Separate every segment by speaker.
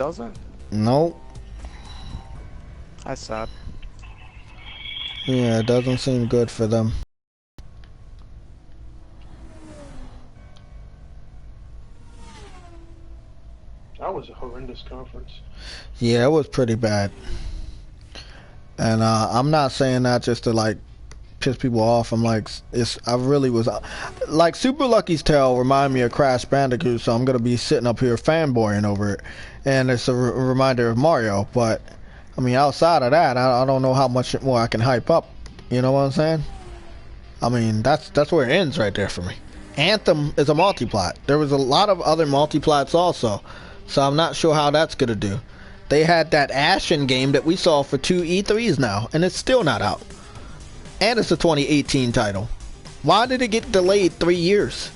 Speaker 1: Doesn't?
Speaker 2: Nope.
Speaker 1: That's sad.
Speaker 2: Yeah, it doesn't seem good for them.
Speaker 3: That was a horrendous conference.
Speaker 2: Yeah, it was pretty bad. And I'm not saying that just to like piss people off. I'm like, I really was like Super Lucky's Tale reminded me of Crash Bandicoot, so I'm gonna be sitting up here fanboying over it, and it's a reminder of Mario. But I mean, outside of that, I don't know how much more I can hype up. You know what I'm saying? I mean, that's where it ends right there for me. Anthem is a multi-plat. There was a lot of other multi-plats also, so I'm not sure how that's gonna do. They had that Ashen game that we saw for 2 E3s now, and it's still not out. And it's a 2018 title. Why did it get delayed 3 years?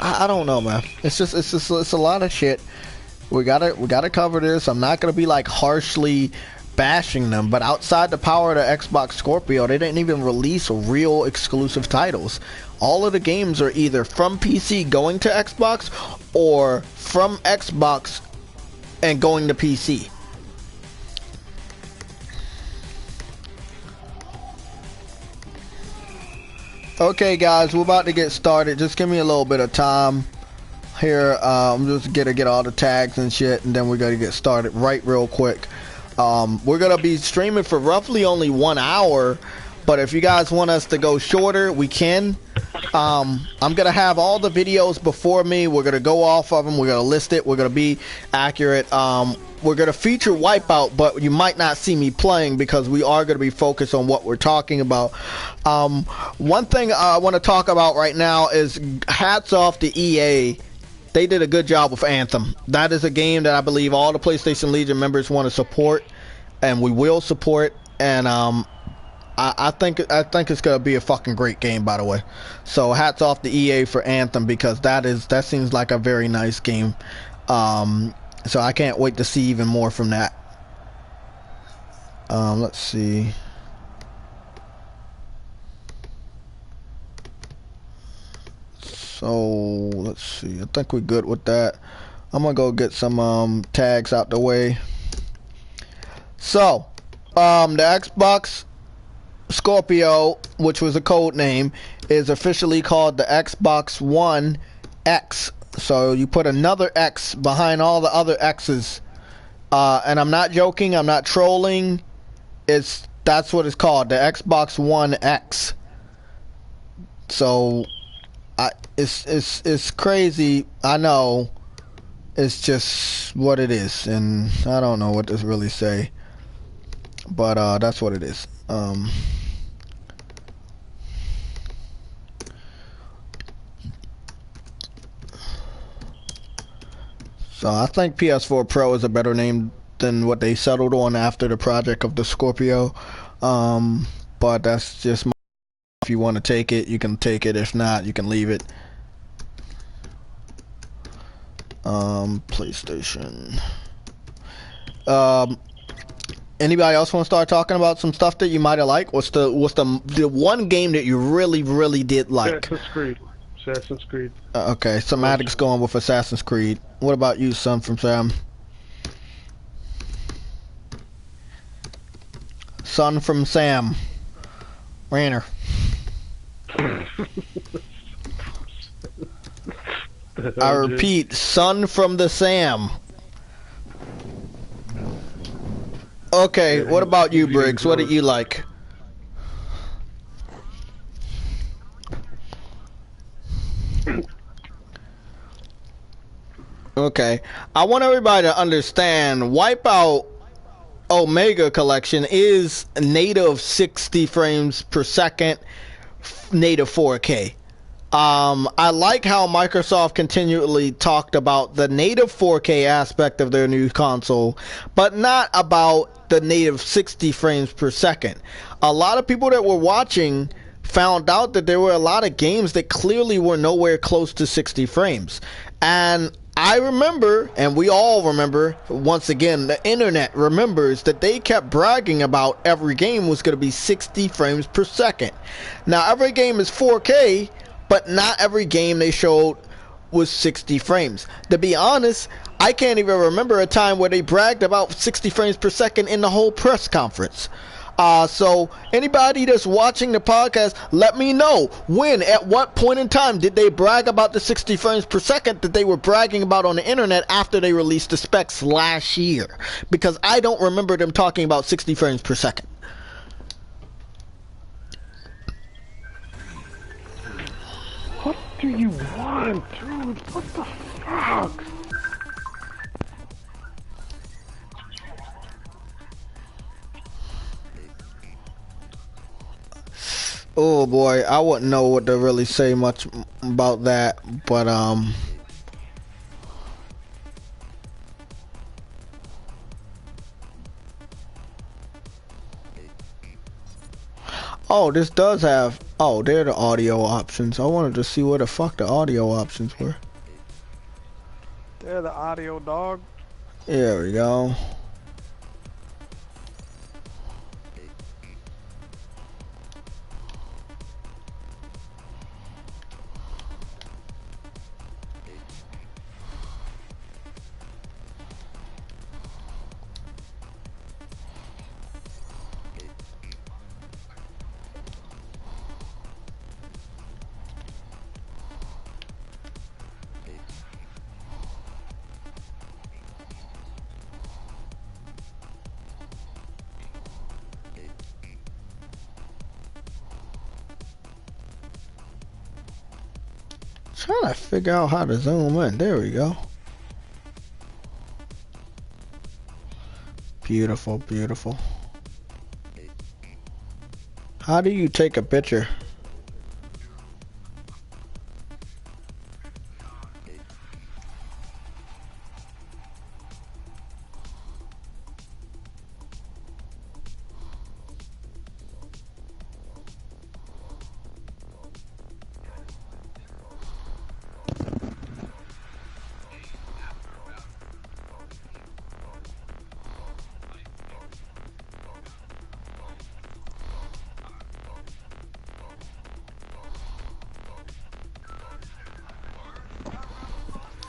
Speaker 2: I don't know, man. It's a lot of shit. We gotta cover this. I'm not gonna be like harshly bashing them, but outside the power of the Xbox Scorpio, they didn't even release real exclusive titles. All of the games are either from PC going to Xbox or from Xbox and going to PC. Okay guys, we're about to get started. Just give me a little bit of time here. I'm just gonna get all the tags and shit, and then we're gonna get started right real quick. We're gonna be streaming for roughly only 1 hour, but if you guys want us to go shorter, we can. I'm gonna have all the videos before me. We're gonna go off of them. We're gonna list it. We're gonna be accurate. We're gonna feature Wipeout, but you might not see me playing because we are gonna be focused on what we're talking about. One thing I want to talk about right now is hats off to EA. They did a good job with Anthem. That is a game that I believe all the PlayStation Legion members want to support, and we will support. And I think it's gonna be a fucking great game, by the way. So hats off to EA for Anthem, because that seems like a very nice game. So I can't wait to see even more from that. Let's see. So let's see. I think we're good with that. I'm gonna go get some tags out the way. So the Xbox Scorpio, which was a code name, is officially called the Xbox One X. So you put another X behind all the other X's, and I'm not joking, I'm not trolling. That's what it's called, the Xbox One X. So it's crazy, I know. It's just what it is, and I don't know what to really say, but that's what it is. So I think PS4 Pro is a better name than what they settled on after the project of the Scorpio. But that's just my, if you want to take it, you can take it. If not, you can leave it. PlayStation. Anybody else want to start talking about some stuff that you might have liked? What's the one game that you really did like?
Speaker 3: Assassin's Creed.
Speaker 2: Okay, Somatic's going with Assassin's Creed. What about you, son from Sam? Son from Sam. Rainer. I repeat, son from the Sam. Okay, what about you, Briggs? What did you like? Okay, I want everybody to understand Wipeout Omega Collection is native 60 frames per second, native 4K. I like how Microsoft continually talked about the native 4K aspect of their new console, but not about the native 60 frames per second. A lot of people that were watching found out that there were a lot of games that clearly were nowhere close to 60 frames. And I remember, and we all remember, once again, the internet remembers that they kept bragging about every game was going to be 60 frames per second. Now, every game is 4K, but not every game they showed was 60 frames. To be honest, I can't even remember a time where they bragged about 60 frames per second in the whole press conference. So anybody that's watching the podcast, let me know when, at what point in time did they brag about the 60 frames per second that they were bragging about on the internet after they released the specs last year? Because I don't remember them talking about 60 frames per second.
Speaker 3: What do you want, dude? What the fuck?
Speaker 2: Oh boy, I wouldn't know what to really say much about that, but oh, this does have, oh, there are the audio options. I wanted to see where the fuck the audio options were.
Speaker 1: They're the audio, dog.
Speaker 2: There we go. Trying to figure out how to zoom in. There we go. Beautiful, beautiful. How do you take a picture?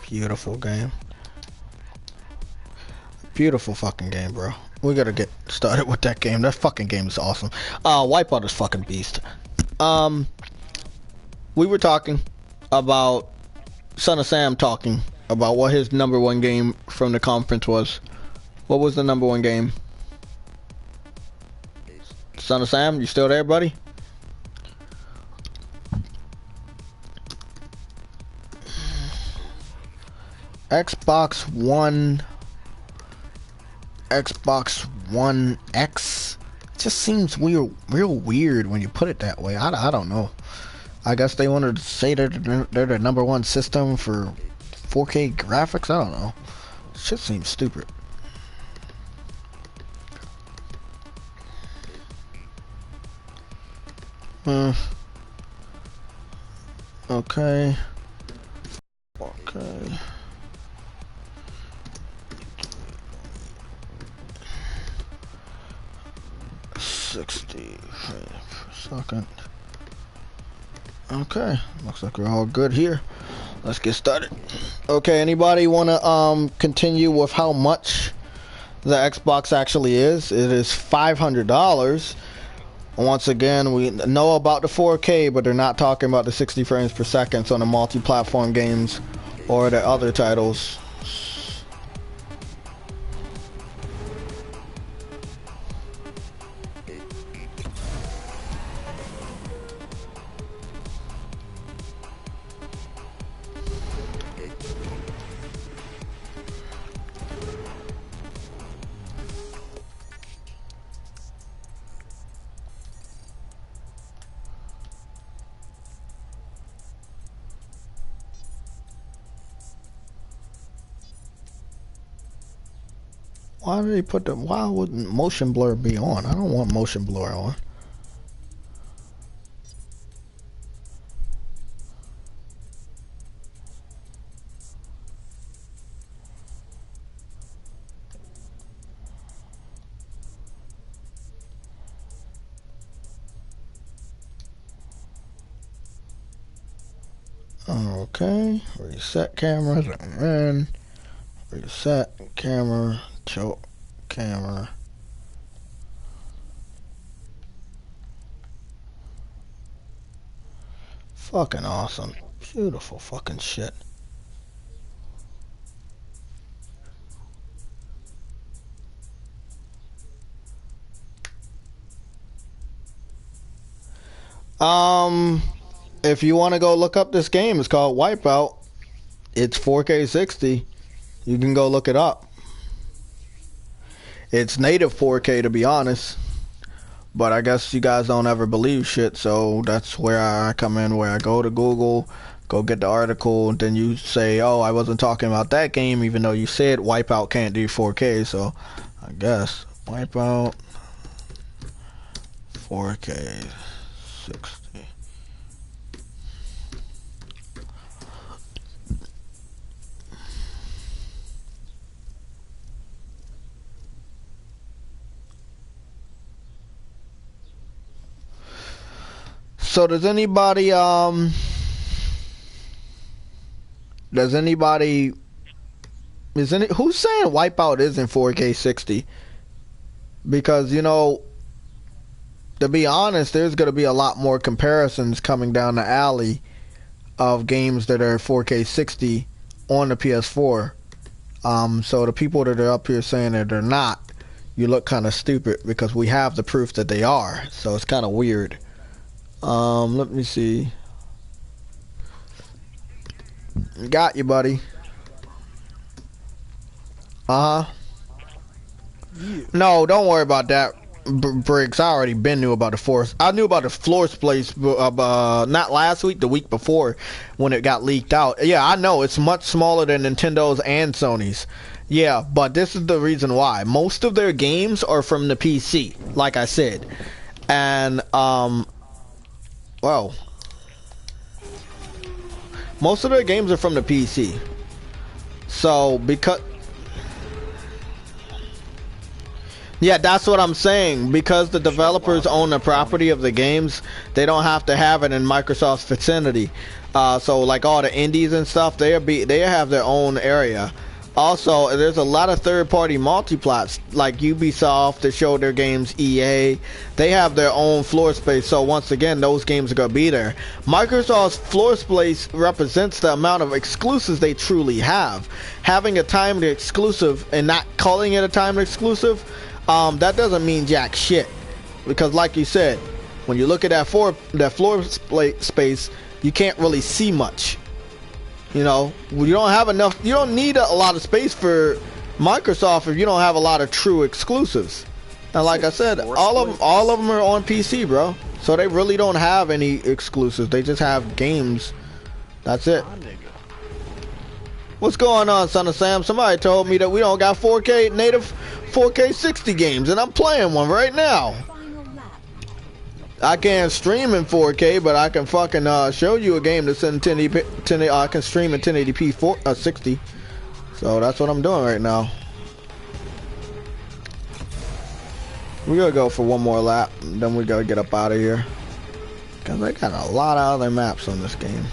Speaker 2: Beautiful game. Beautiful fucking game, bro. We gotta get started with that game. That fucking game is awesome. Wipeout is fucking beast. We were talking about Son of Sam talking about what his #1 game from the conference was. What was the #1 game? Son of Sam, you still there, buddy? Xbox One X. It just seems real weird when you put it that way. I don't know. I guess they wanted to say they're the #1 system for 4K graphics. I don't know. Shit seems stupid. Okay. Okay. 60 frames per second. Okay, looks like we're all good here. Let's get started. Okay, anybody want to continue with how much the Xbox actually is? It is $500. Once again, we know about the 4K, but they're not talking about the 60 frames per second on the multi-platform games or the other titles. Why did they put the, why wouldn't motion blur be on? I don't want motion blur on. Okay, reset camera, zoom in, reset camera, tilt camera. Fucking awesome. Beautiful fucking shit. If you want to go look up this game, it's called Wipeout. It's 4K 60. You can go look it up. It's native 4K to be honest. But I guess you guys don't ever believe shit, so that's where I come in, where I go to Google, go get the article, and then you say, oh, I wasn't talking about that game, even though you said Wipeout can't do 4K, so I guess Wipeout 4K 60. So does anybody who's saying Wipeout isn't 4K 60? Because, you know, to be honest, there's going to be a lot more comparisons coming down the alley of games that are 4K 60 on the PS4. So the people that are up here saying that they're not, you look kind of stupid because we have the proof that they are. So it's kind of weird. Let me see. Got you, buddy. Yeah. No, don't worry about that, Briggs. I already knew about the force. I knew about the floor space, not last week, the week before, when it got leaked out. Yeah, I know it's much smaller than Nintendo's and Sony's. Yeah, but this is the reason why. Most of their games are from the PC, like I said, and well, most of their games are from the PC. So, because... Yeah, that's what I'm saying. Because the developers own the property of the games, they don't have to have it in Microsoft's vicinity. So, like all the indies and stuff, they have their own area. Also, there's a lot of third-party multiplats like Ubisoft that show their games, EA. They have their own floor space, so once again, those games are going to be there. Microsoft's floor space represents the amount of exclusives they truly have. Having a timed exclusive and not calling it a timed exclusive, that doesn't mean jack shit. Because like you said, when you look at that floor space, you can't really see much. You know, you don't have enough. You don't need a lot of space for Microsoft if you don't have a lot of true exclusives. And like I said, all of them are on PC, bro. So they really don't have any exclusives. They just have games. That's it. What's going on, Son of Sam? Somebody told me that we don't got 4K native 4K 60 games, and I'm playing one right now. I can't stream in 4K, but I can fucking show you a game that's in 1080p. I can stream in 1080p 60. So that's what I'm doing right now. We're gonna go for one more lap, then we gotta get up out of here. Cause they got a lot of other maps on this game.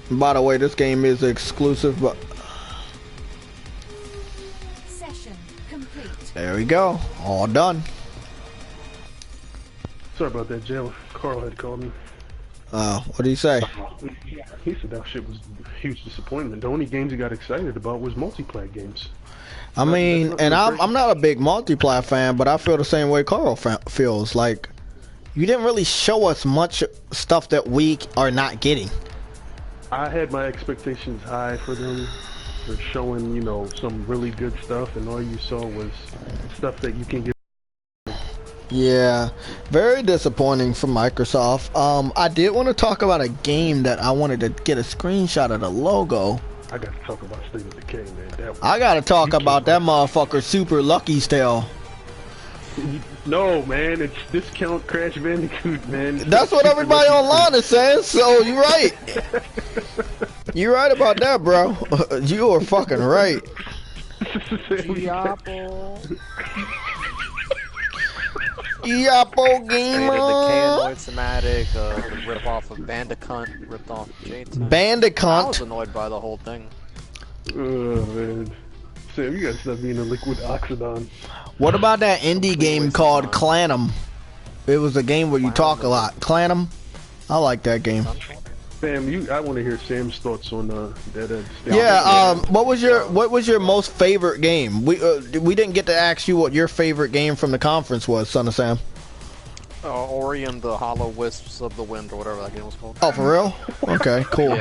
Speaker 2: By the way, this game is exclusive, but there we go. All done.
Speaker 3: Sorry about that, Jay. Carl had called me.
Speaker 2: What did he say?
Speaker 3: He said that shit was a huge disappointment. The only games he got excited about was multiplayer games.
Speaker 2: I mean, and I'm not a big multiplayer fan, but I feel the same way Carl feels. Like, you didn't really show us much stuff that we are not getting.
Speaker 3: I had my expectations high for them. For showing, you know, some really good stuff, and all you saw was stuff that you can get.
Speaker 2: Yeah, very disappointing for Microsoft. I did want to talk about a game that I wanted to get a screenshot of the logo.
Speaker 3: I got to talk about State of Decay, man.
Speaker 2: I got to talk about that motherfucker, Super Lucky's Tale.
Speaker 3: No, man, it's Discount Crash Bandicoot, man.
Speaker 2: That's what everybody online is saying, so you're right. You're right about that, bro. You are fucking right. Yapo
Speaker 4: Stated the
Speaker 2: Gamer.
Speaker 4: K-Annoyed Somatic, the rip-off of Bandicoot, ripped off J2. I was
Speaker 2: Bandicoot.
Speaker 4: annoyed by the whole thing.
Speaker 3: Oh, man. Sam, you gotta stop being a liquid oxidon.
Speaker 2: What about that indie game
Speaker 4: waste of
Speaker 2: called
Speaker 4: time.
Speaker 2: Clanum? It was a game where you talk a lot. Clanum? I like that game.
Speaker 3: Sam, I want to hear Sam's thoughts on that.
Speaker 2: Yeah. What was your most favorite game? We didn't get to ask you what your favorite game from the conference was, Son of Sam.
Speaker 4: Ori and the Hollow Wisps of the Wind, or whatever that game was called.
Speaker 2: Oh, for real? Okay, cool.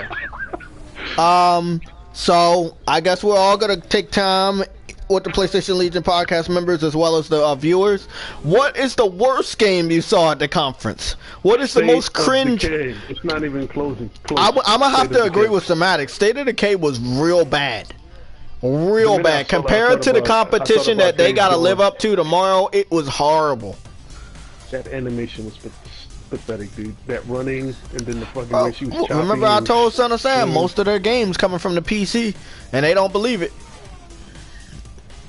Speaker 4: Yeah.
Speaker 2: So I guess we're all gonna take time with the PlayStation Legion podcast members as well as the viewers. What is the worst game you saw at the conference? What is the most cringe?
Speaker 3: It's not even closing.
Speaker 2: I'm gonna have to agree with Somatic. State of Decay was real bad. Real bad. Compared to the competition that they gotta live up to tomorrow, it was horrible.
Speaker 3: That animation was pathetic, dude. That running and then the fucking way she was chopping.
Speaker 2: Remember I told Son of Sam most of their games coming from the PC and they don't believe it.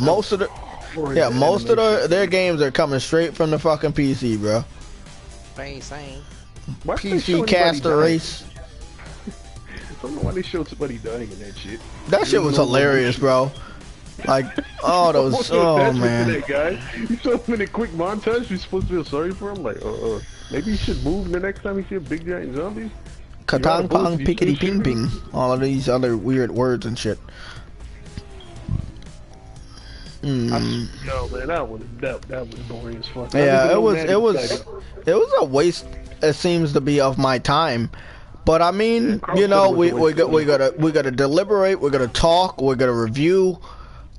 Speaker 2: Most of their games are coming straight from the fucking PC, bro. PC caster race.
Speaker 3: I don't know why they showed somebody dying in that shit.
Speaker 2: That shit was hilarious, bro. Like, oh, those, oh man.
Speaker 3: That guy. You saw him in a quick montage. You're supposed to feel sorry for him. Like, maybe he should move the next time you see a big giant zombie.
Speaker 2: Katang pong pickety ping ping. All of these other weird words and shit.
Speaker 3: Yo, man, that was boring as fuck.
Speaker 2: Yeah, it was a waste. It seems to be of my time. But I mean, you know, we gotta deliberate. We're gonna talk. We're gonna review.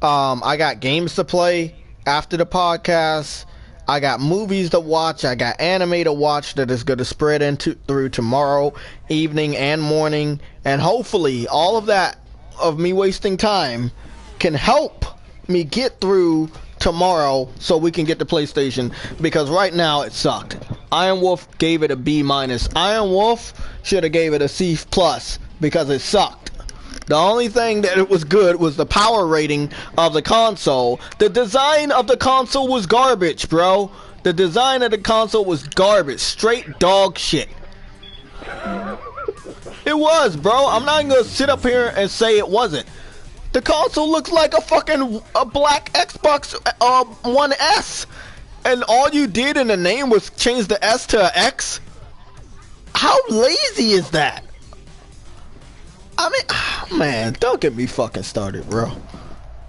Speaker 2: I got games to play after the podcast. I got movies to watch. I got anime to watch that is gonna spread through tomorrow evening and morning. And hopefully, all of that of me wasting time can help me get through tomorrow so we can get the PlayStation, because right now it sucked. Iron Wolf gave it a B-. Iron Wolf should have gave it a C+ because it sucked. The only thing that it was good was the power rating of the console. The design of the console was garbage, bro. The design of the console was garbage. Straight dog shit. It was, bro. I'm not gonna sit up here and say it wasn't. The console looks like a black Xbox One S. And all you did in the name was change the S to an X? How lazy is that? I mean, man, don't get me fucking started, bro.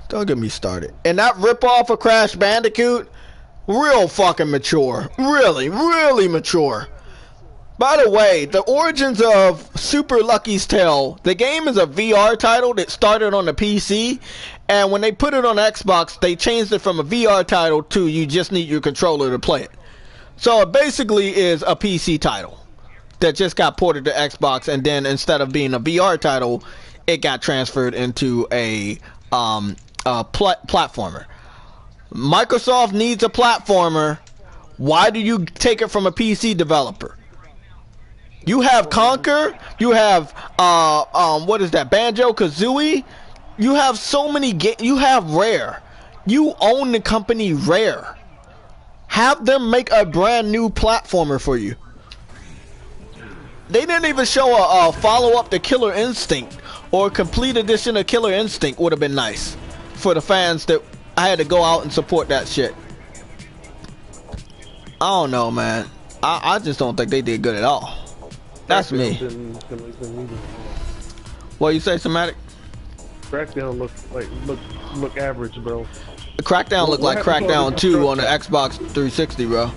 Speaker 2: Don't get me started. And that ripoff of Crash Bandicoot, real fucking mature. Really, really mature. By the way, the origins of Super Lucky's Tale, the game is a VR title that started on the PC, and when they put it on Xbox, they changed it from a VR title to you just need your controller to play it. So it basically is a PC title that just got ported to Xbox, and then instead of being a VR title, it got transferred into a platformer. Microsoft needs a platformer. Why do you take it from a PC developer? You have Conker, you have what is that, Banjo-Kazooie? You have so many you have Rare. You own the company Rare. Have them make a brand new platformer for you. They didn't even show a follow-up to Killer Instinct, or a complete edition of Killer Instinct would have been nice for the fans that I had to go out and support that shit. I don't know, man. I just don't think they did good at all. That's me. What you say, Somatic?
Speaker 3: Crackdown look average, bro.
Speaker 2: Crackdown looked like Crackdown 2 on the Xbox 360, bro.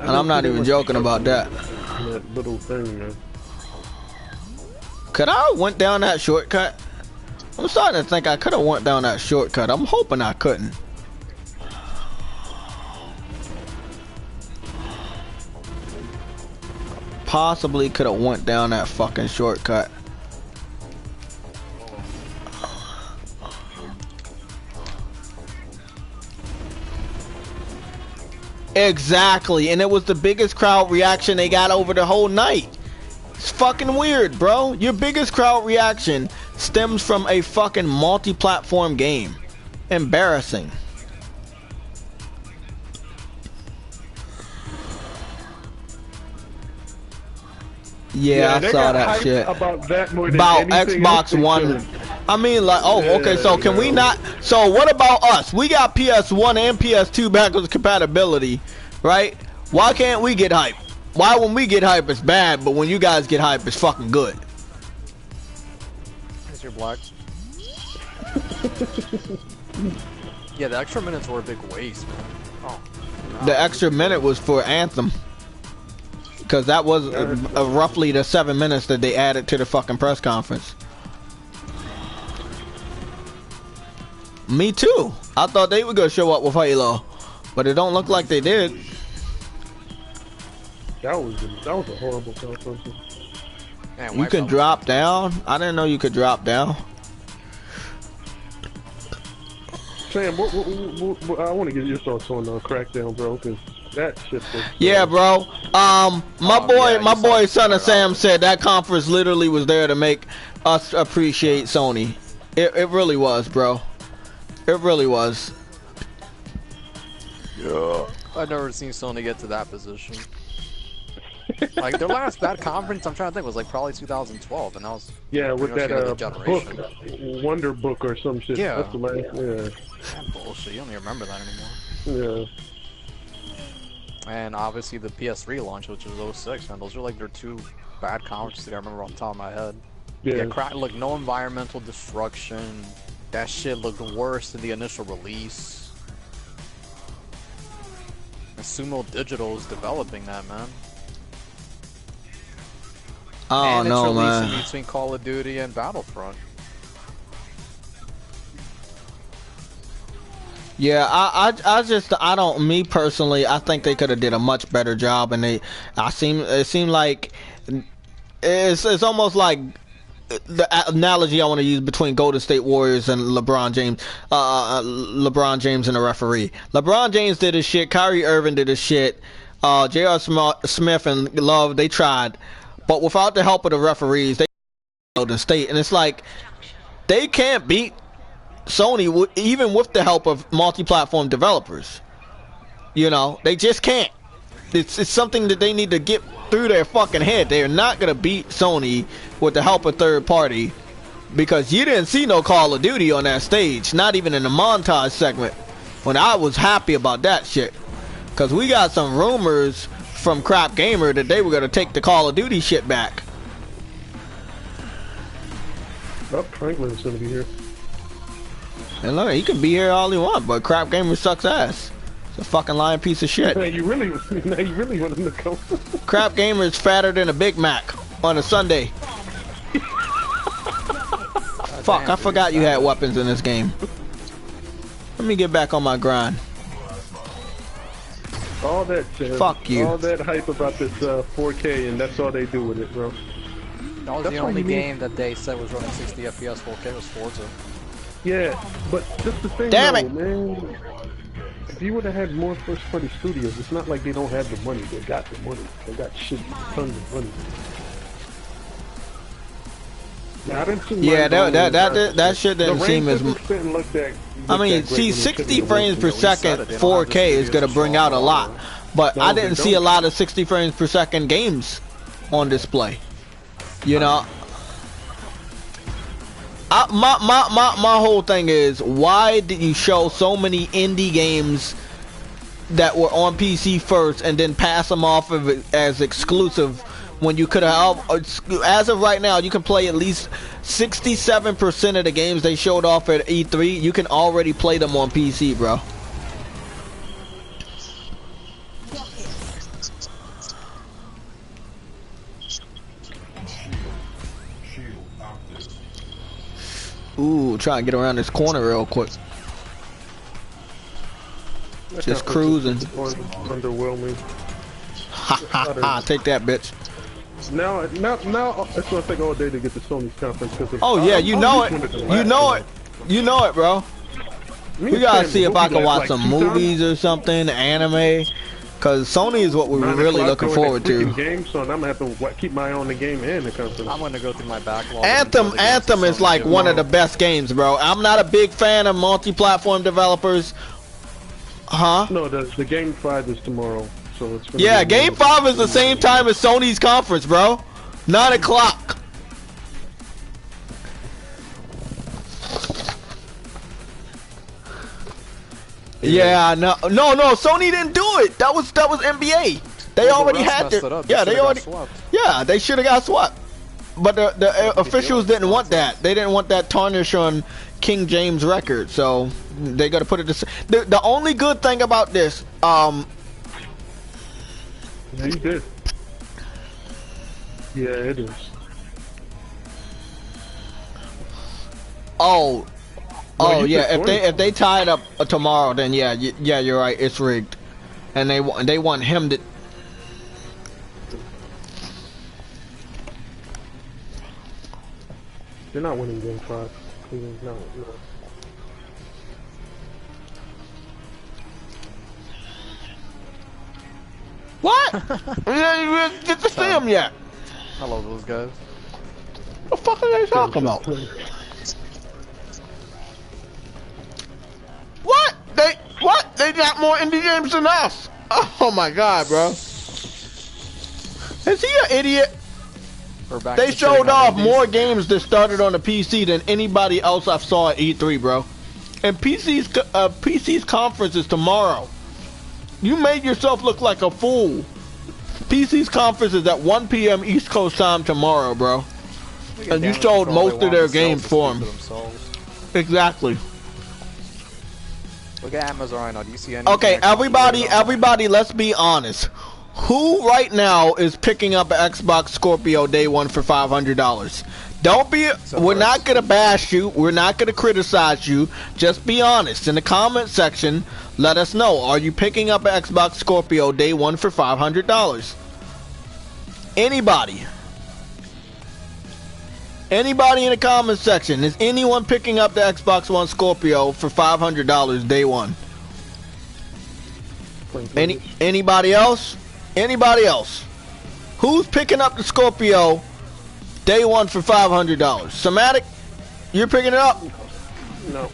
Speaker 2: And I'm not even joking about that.
Speaker 3: That little thing, man.
Speaker 2: Could I have went down that shortcut? I'm starting to think I could have went down that shortcut. I'm hoping I couldn't. Possibly could have went down that fucking shortcut. Exactly, and it was the biggest crowd reaction they got over the whole night. It's fucking weird, bro. Your biggest crowd reaction stems from a fucking multi-platform game. Embarrassing. Yeah, I
Speaker 3: they
Speaker 2: saw
Speaker 3: got
Speaker 2: that
Speaker 3: hyped
Speaker 2: shit.
Speaker 3: about that more than
Speaker 2: About
Speaker 3: anything else
Speaker 2: Xbox
Speaker 3: they
Speaker 2: One.
Speaker 3: showed.
Speaker 2: I mean, like, oh, okay. So can we not? So what about us? We got PS1 and PS2 backwards compatibility, right? Why can't we get hype? Why when we get hype it's bad, but when you guys get hype it's fucking good?
Speaker 4: Is your black? Yeah, the extra minutes were a big waste, man. Oh.
Speaker 2: The extra minute was for Anthem. Because that was roughly the 7 minutes that they added to the fucking press conference. Me too. I thought they were gonna show up with Halo, but it don't look like they did.
Speaker 3: That was a horrible conference.
Speaker 4: Man,
Speaker 2: You can drop down. I didn't know you could drop down.
Speaker 3: Sam, what, I want to get your thoughts on Crackdown, bro, because that shit was...
Speaker 2: Yeah, bro. My boy, son of Sam said that conference literally was there to make us appreciate Sony. It really was, bro. It really was.
Speaker 4: Yeah. I've never seen Sony get to that position. Like their last bad conference, I'm trying to think, was like probably 2012, and that was
Speaker 3: with that book, Wonder Book or some shit.
Speaker 4: Yeah,
Speaker 3: that's the last.
Speaker 4: That bullshit. You don't even remember that anymore.
Speaker 3: Yeah.
Speaker 4: And obviously the PS3 launch, which was 06, man. Those are like their two bad conferences that I remember on the top of my head. Yeah, look, no environmental destruction. That shit looked worse than the initial release. And Sumo Digital is developing that, man.
Speaker 2: Oh no, man.
Speaker 4: And it's between Call of Duty and Battlefront.
Speaker 2: Yeah, I don't, me personally, I think they could have did a much better job, and it seemed like it's almost like the analogy I want to use between Golden State Warriors and LeBron James, LeBron James and the referee. LeBron James did his shit, Kyrie Irving did his shit, J.R. Smith and Love, they tried, but without the help of the referees, they Golden State, and it's like they can't beat Sony even with the help of multi-platform developers. You know, they just can't. It's something that they need to get through their fucking head. They're not gonna beat Sony with the help of third party, because you didn't see no Call of Duty on that stage, not even in the montage segment, when I was happy about that shit, because we got some rumors from Crap Gamer that they were gonna take the Call of Duty shit back.
Speaker 3: Oh, Franklin's gonna be here.
Speaker 2: And look, he can be here all he wants, but Crap Gamer sucks ass. It's a fucking lying piece of shit.
Speaker 3: Now you really want him to come.
Speaker 2: Crap Gamer is fatter than a Big Mac on a Sunday. Fuck, I forgot you had weapons in this game. Let me get back on my grind.
Speaker 3: All that shit.
Speaker 2: Fuck you.
Speaker 3: All that hype about this 4K, and that's all they do with it, bro.
Speaker 4: That was the only game that they said was running 60 FPS 4K was Forza.
Speaker 3: Yeah, but just the thing, man. If you would have had more first-party studios, it's not like they don't have the money. They got the money. They got shit, tons of money. Now, I didn't see
Speaker 2: that shit didn't seem as. I mean, see, 60 frames per second 4K is gonna bring out a lot, but I didn't see a lot of 60 frames per second games on display. You know. My whole thing is, why did you show so many indie games that were on PC first and then pass them off as exclusive, when you could have, as of right now, you can play at least 67% of the games they showed off at E3. You can already play them on PC, bro. Ooh, try and get around this corner real quick. Just cruising.
Speaker 3: Underwhelming.
Speaker 2: Ha ha ha! Take that, bitch.
Speaker 3: Now, it's gonna take all day to get to Sony's conference.
Speaker 2: Oh yeah, you know it. You know it. You know it, bro. We gotta see if I can watch some movies or something, anime. Cause Sony is what we're really looking forward to.
Speaker 3: Game, so I'm gonna have to keep my eye on the game and the conference.
Speaker 4: I'm gonna go through my backlog.
Speaker 2: Anthem is like one of the best games, bro. I'm not a big fan of multi-platform developers. Huh?
Speaker 3: No, the Game 5 is tomorrow, so it's.
Speaker 2: Yeah, Game 5 is the same time as Sony's conference, bro. 9 o'clock. Yeah, no, Sony didn't do it. That was NBA. They already had their, they should have got swept. But the officials didn't want that. They didn't want that tarnish on King James record, so they got to put it this. The only good thing about this,
Speaker 3: yeah, you did. Yeah, it is.
Speaker 2: Oh yeah. If they tie it up tomorrow, then yeah, you're right. It's rigged, and they want him to.
Speaker 3: They're not winning game 5. No.
Speaker 2: What? You didn't get to see him yet.
Speaker 4: I love those guys.
Speaker 2: What the fuck are they talking about? What? They got more indie games than us. Oh my god, bro. Is he an idiot? They showed off more games that started on the PC than anybody else I saw at E3, bro. And PC's conference is tomorrow. You made yourself look like a fool. PC's conference is at 1 p.m. East Coast time tomorrow, bro. And you showed most of their games for them. Exactly.
Speaker 4: Look at Amazon right now. Do you see any?
Speaker 2: Okay, everybody, let's be honest. Who right now is picking up an Xbox Scorpio day one for $500? Don't be. We're not gonna bash you. We're not gonna criticize you. Just be honest in the comment section. Let us know. Are you picking up an Xbox Scorpio day one for $500? Anybody? Anybody in the comment section? Is anyone picking up the Xbox One Scorpio for $500 day one? Anybody else? Anybody else? Who's picking up the Scorpio day one for $500? Somatic, you're picking it up?
Speaker 3: No.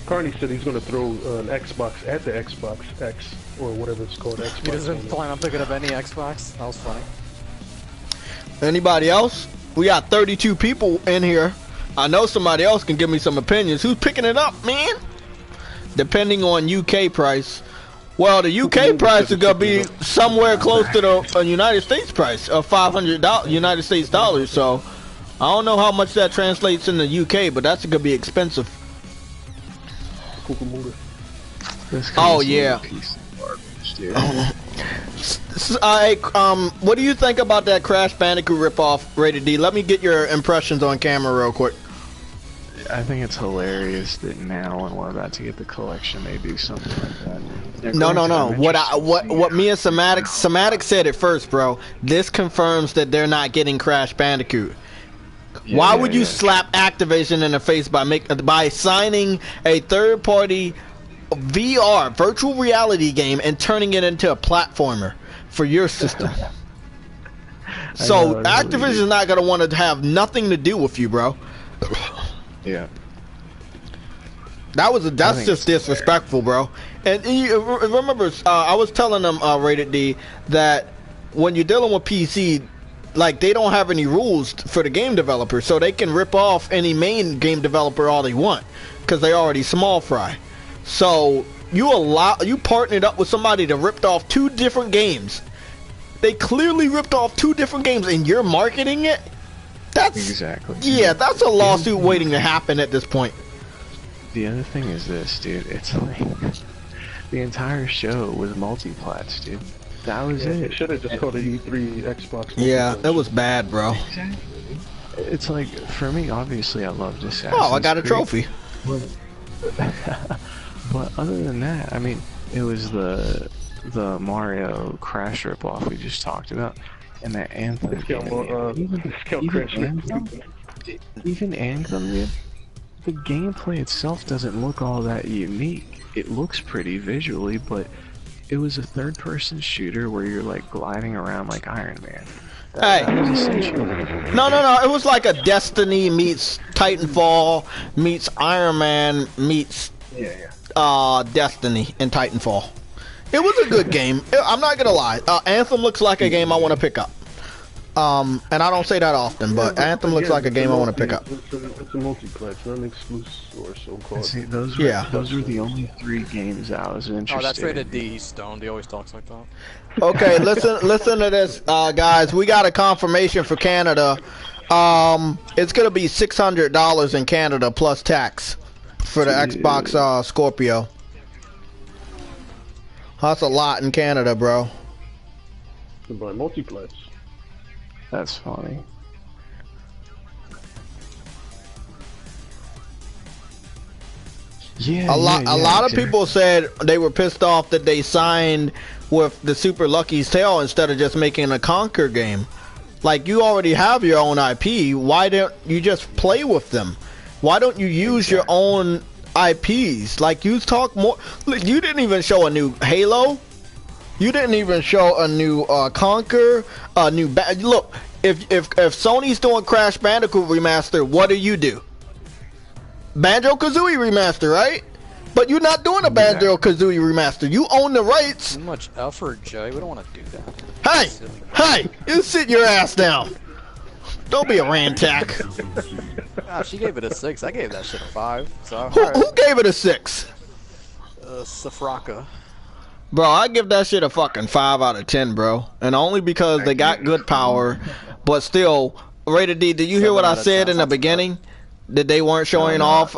Speaker 3: Carney said he's going to throw an Xbox at the Xbox X, or whatever it's called. Xbox.
Speaker 4: He doesn't plan on picking up any Xbox? That was funny.
Speaker 2: Anybody else? We got 32 people in here. I know somebody else can give me some opinions. Who's picking it up, man? Depending on UK price. Well, the UK price is gonna be somewhere close to the United States price of $500 United States dollars. So I don't know how much that translates in the UK, but that's gonna be expensive. Oh yeah. What do you think about that Crash Bandicoot ripoff, Rated D? Let me get your impressions on camera real quick.
Speaker 5: I think it's hilarious that now when we're about to get the collection, they do something like that.
Speaker 2: No. What me and Somatic said it first, bro. This confirms that they're not getting Crash Bandicoot. Why would you slap Activision in the face by signing a third-party VR virtual reality game and turning it into a platformer for your system? So Activision's not gonna want to have nothing to do with you, bro.
Speaker 5: Yeah.
Speaker 2: That's just disrespectful, bro. And you remember, I was telling them, Rated D, that when you're dealing with PC, like, they don't have any rules for the game developer, so they can rip off any main game developer all they want, because they already small fry. So you partnered up with somebody that ripped off 2 different games. They clearly ripped off 2 different games, and you're marketing it. That's
Speaker 5: exactly.
Speaker 2: Yeah, that's a lawsuit waiting to happen at this point.
Speaker 5: The other thing is this, dude. It's like the entire show was multi-plats, dude. That was it.
Speaker 3: It should have just called it E3 Xbox.
Speaker 2: Yeah, it was bad, bro.
Speaker 5: Exactly. It's like, for me, obviously, I loved Assassin's
Speaker 2: Oh, I got a trophy.
Speaker 5: But other than that, I mean, it was the Mario Crash ripoff we just talked about, and that Anthem. Even Anthem, dude, the gameplay itself doesn't look all that unique. It looks pretty visually, but it was a third-person shooter where you're like gliding around like Iron Man.
Speaker 2: Hey, no, it was like a Destiny meets Titanfall meets Iron Man meets Destiny and Titanfall. It was a good game. I'm not gonna lie. Anthem looks like a game I want to pick up. And I don't say that often, but Anthem looks like a game I want to pick up.
Speaker 3: It's a multiplex, not an exclusive or so-called.
Speaker 5: See, those were the only 3 games I was interested in.
Speaker 4: Oh, that's rated D. He's stoned. He always talks like that.
Speaker 2: Okay, listen to this, guys. We got a confirmation for Canada. It's gonna be $600 in Canada plus tax for the Xbox Scorpio. That's a lot in Canada, bro.
Speaker 3: To buy multiplex.
Speaker 5: That's funny. Yeah,
Speaker 2: a lot of people said they were pissed off that they signed with the Super Lucky's Tale instead of just making a Conquer game. Like, you already have your own IP. Why don't you just play with them? Why don't you use your own IPs? Like, you talk more. Look, you didn't even show a new Halo. You didn't even show a new Conquer. A new look. If Sony's doing Crash Bandicoot remaster, what do? Banjo-Kazooie remaster, right? But you're not doing a Banjo-Kazooie remaster. You own the rights.
Speaker 4: Too much effort, Jay. We don't want to do that.
Speaker 2: Hey, you sit your ass down. Don't be a rantack.
Speaker 4: She gave it a 6. I gave that shit a 5. So
Speaker 2: who gave it a 6?
Speaker 4: Safraka.
Speaker 2: Bro, I give that shit a fucking 5 out of 10, bro. And only because they got good power, but still, rated D. Did you hear what I said in the beginning? That they weren't showing off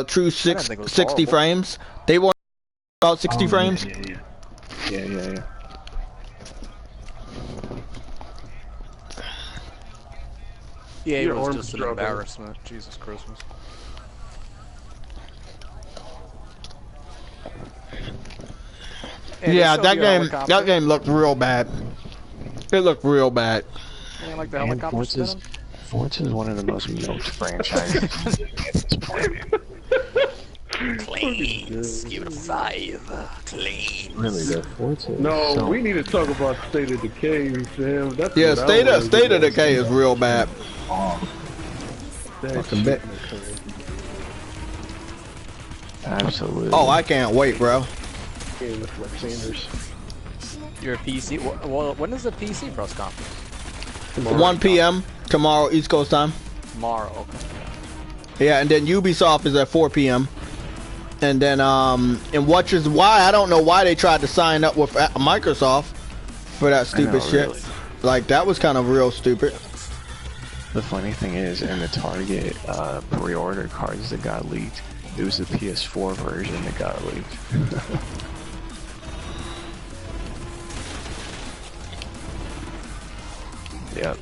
Speaker 2: true 60 frames? They weren't about 60 frames?
Speaker 5: Yeah.
Speaker 4: Yeah, it was just an embarrassment. Jesus Christmas.
Speaker 2: Yeah, that game looked real bad. It looked real bad.
Speaker 4: Like the helicopter spinning?
Speaker 5: Forza is one of the most milked franchises at this point.
Speaker 4: Clean. Give it a 5. Clean.
Speaker 5: Really, though, Forza.
Speaker 3: No, we need to talk about State of Decay, Sam. That's
Speaker 2: State of Decay is real bad.
Speaker 3: Fucking bit.
Speaker 5: Absolutely.
Speaker 2: Oh, I can't wait, bro.
Speaker 4: Your PC? Well, when is the PC press conference?
Speaker 2: Tomorrow. 1 p.m. tomorrow, East Coast time.
Speaker 4: Tomorrow, okay.
Speaker 2: Yeah, and then Ubisoft is at 4 p.m. And then, and which is why I don't know why they tried to sign up with Microsoft for that stupid shit. Really. Like, that was kind of real stupid.
Speaker 5: The funny thing is, in the Target pre-order cards that got leaked, it was the PS4 version that got leaked. Yep.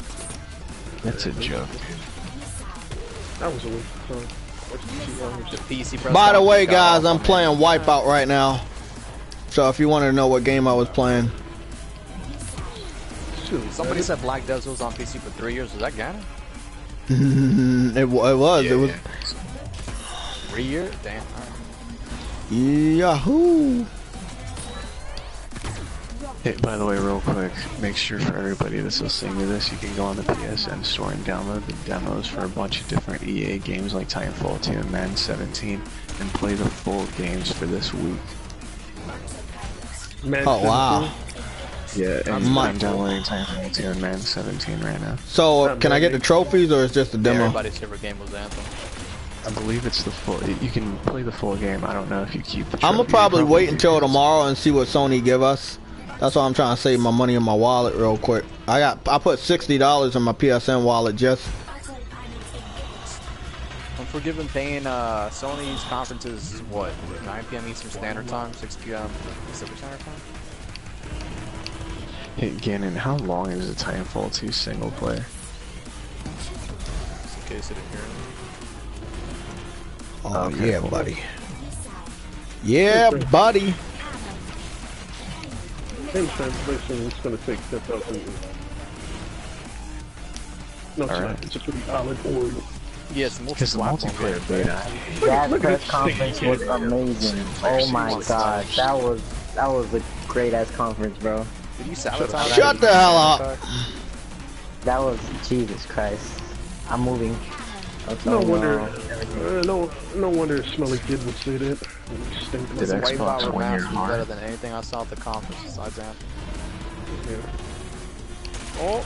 Speaker 5: That's a joke.
Speaker 3: That was a week.
Speaker 2: By the way, guys, I'm playing Wipeout right now. So if you want to know what game I was playing.
Speaker 4: Somebody said Black Desert was on PC for 3 years. Was that Ganon?
Speaker 2: It was.
Speaker 5: Yeah,
Speaker 2: it was.
Speaker 4: 3 years? Damn.
Speaker 2: Yahoo!
Speaker 5: Hey, by the way, real quick, make sure for everybody that's listening to this, you can go on the PSN store and download the demos for a bunch of different EA games like Titanfall 2 and Madden 17, and play the full games for this week.
Speaker 2: Oh, wow.
Speaker 5: Yeah, and I'm downloading Titanfall 2 and Madden 17 right now.
Speaker 2: So, can I get the trophies, or is just the demo?
Speaker 4: Everybody's favorite game was Anthem.
Speaker 5: I believe it's the full. You can play the full game. I don't know if you keep the.
Speaker 2: I'm gonna probably wait until tomorrow and see what Sony give us. That's why I'm trying to save my money in my wallet real quick. I put $60 in my PSN wallet just.
Speaker 4: I'm forgiven paying Sony's conferences, what, 9 p.m. Eastern Standard Time, 6 p.m. Pacific Standard Time?
Speaker 5: Hey, Gannon, how long is the Titanfall 2 single player?
Speaker 4: Just in case I didn't hear it.
Speaker 2: Oh, okay, yeah, buddy. Yeah, buddy.
Speaker 3: In translation, it's going to take 10,000 years. No, it's not. It's a pretty solid word.
Speaker 4: Yes,
Speaker 5: because the multiplayer beta.
Speaker 6: That press conference was amazing. Oh my god, that was a great ass conference, bro.
Speaker 4: Did you sabotage?
Speaker 2: Shut the hell up.
Speaker 6: That was Jesus Christ. I'm moving.
Speaker 3: No wonder. No wonder Smelly Kid would say that.
Speaker 5: Did Xbox win your heart?
Speaker 4: Better than anything I saw at the conference besides Anthem.
Speaker 3: Yeah.
Speaker 4: Oh.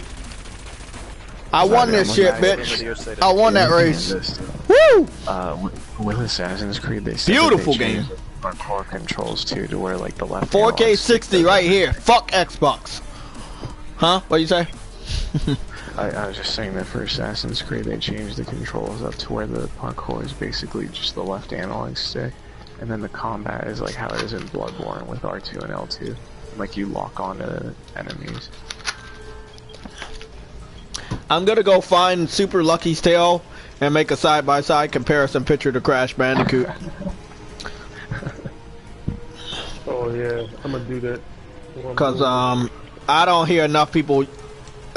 Speaker 2: I won this shit, bitch. I won that race. Woo!
Speaker 5: With Assassin's Creed, they said
Speaker 2: beautiful game.
Speaker 5: Hardcore controls too, to where like the left
Speaker 2: 4K 60 right here. Fuck Xbox. Huh? What you say?
Speaker 5: I was just saying that for Assassin's Creed, they changed the controls up to where the parkour is basically just the left analog stick, and then the combat is like how it is in Bloodborne with R2 and L2. Like you lock onto enemies.
Speaker 2: I'm gonna go find Super Lucky's Tale and make a side-by-side comparison picture to Crash Bandicoot.
Speaker 3: Oh yeah, I'm gonna do that.
Speaker 2: Cause I don't hear enough people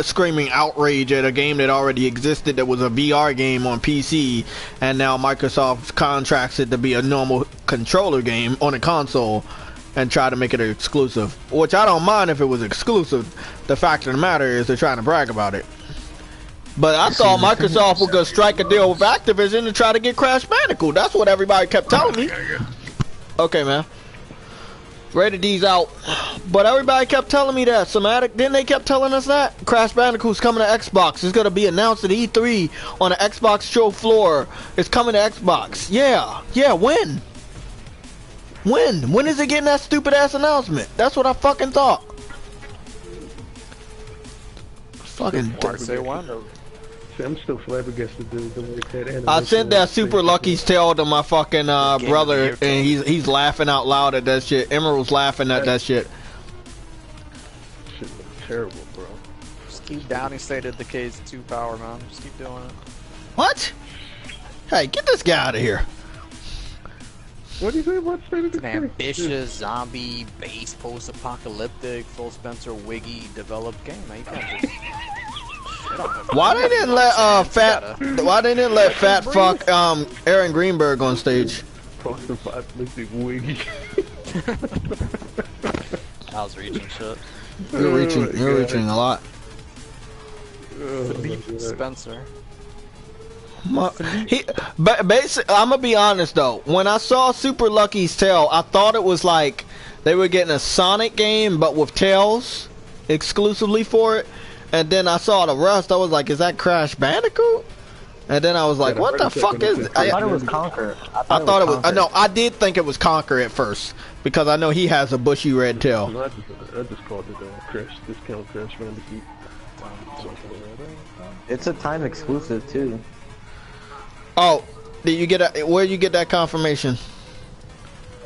Speaker 2: screaming outrage at a game that already existed that was a VR game on PC, and now Microsoft contracts it to be a normal controller game on a console and try to make it an exclusive, which I don't mind if it was exclusive. The fact of the matter is they're trying to brag about it. But I thought Microsoft was gonna strike a deal with Activision to try to get Crash Bandicoot. That's what everybody kept telling me. Okay, man. Rated D's out. But everybody kept telling me that. Somatic, didn't they kept telling us that? Crash Bandicoot's coming to Xbox. It's gonna be announced at E3 on the Xbox show floor. It's coming to Xbox. Yeah. Yeah, when? When is it getting that stupid ass announcement? That's what I fucking thought. Fucking
Speaker 4: say when?
Speaker 3: I'm still flabbergasted the way that
Speaker 2: I sent that Super Lucky's Tale to my fucking brother, and he's laughing out loud at that shit. Emerald's laughing at that shit.
Speaker 3: Shit looks terrible, bro.
Speaker 4: Just keep downing State of Decay's 2 power, man. Just keep doing it.
Speaker 2: What? Hey, get this guy out of here.
Speaker 3: What do you say about State of
Speaker 4: It's an
Speaker 3: Decay?
Speaker 4: ambitious, zombie, base, post-apocalyptic, Phil Spencer, Wiggy developed game, man. You can't just...
Speaker 2: Why they didn't let fat fuck Aaron Greenberg on stage?
Speaker 3: Post-apocalyptic wiggy.
Speaker 4: I was reaching shit.
Speaker 2: You're reaching a lot.
Speaker 4: Philippe Spencer.
Speaker 2: But basically, I'm gonna be honest though. When I saw Super Lucky's Tale, I thought it was like they were getting a Sonic game, but with Tails exclusively for it. And then I saw the rest. I was like, "Is that Crash Bandicoot?" And then I was like, "What the fuck is it?"
Speaker 6: I thought it was Conquer.
Speaker 2: I thought it was. No, I did think it was Conquer at first because I know he has a bushy red tail.
Speaker 3: No, I just called it Crash Discount Crash Bandicoot.
Speaker 6: It's a time exclusive too.
Speaker 2: Oh, did you get where you get that confirmation?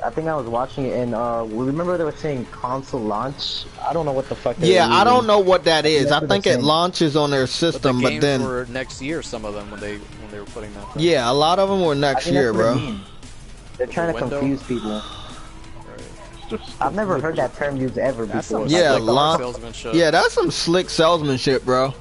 Speaker 6: I think I was watching it, and remember they were saying console launch. I don't know what the fuck.
Speaker 2: Yeah, I don't know what that is. I think it launches on their system, but then
Speaker 4: were next year. Some of them when they were putting that. Thing.
Speaker 2: Yeah, a lot of them were next year, bro.
Speaker 6: They're trying to confuse people. I've never heard that term used ever before.
Speaker 2: Yeah, yeah, that's some slick salesmanship, bro.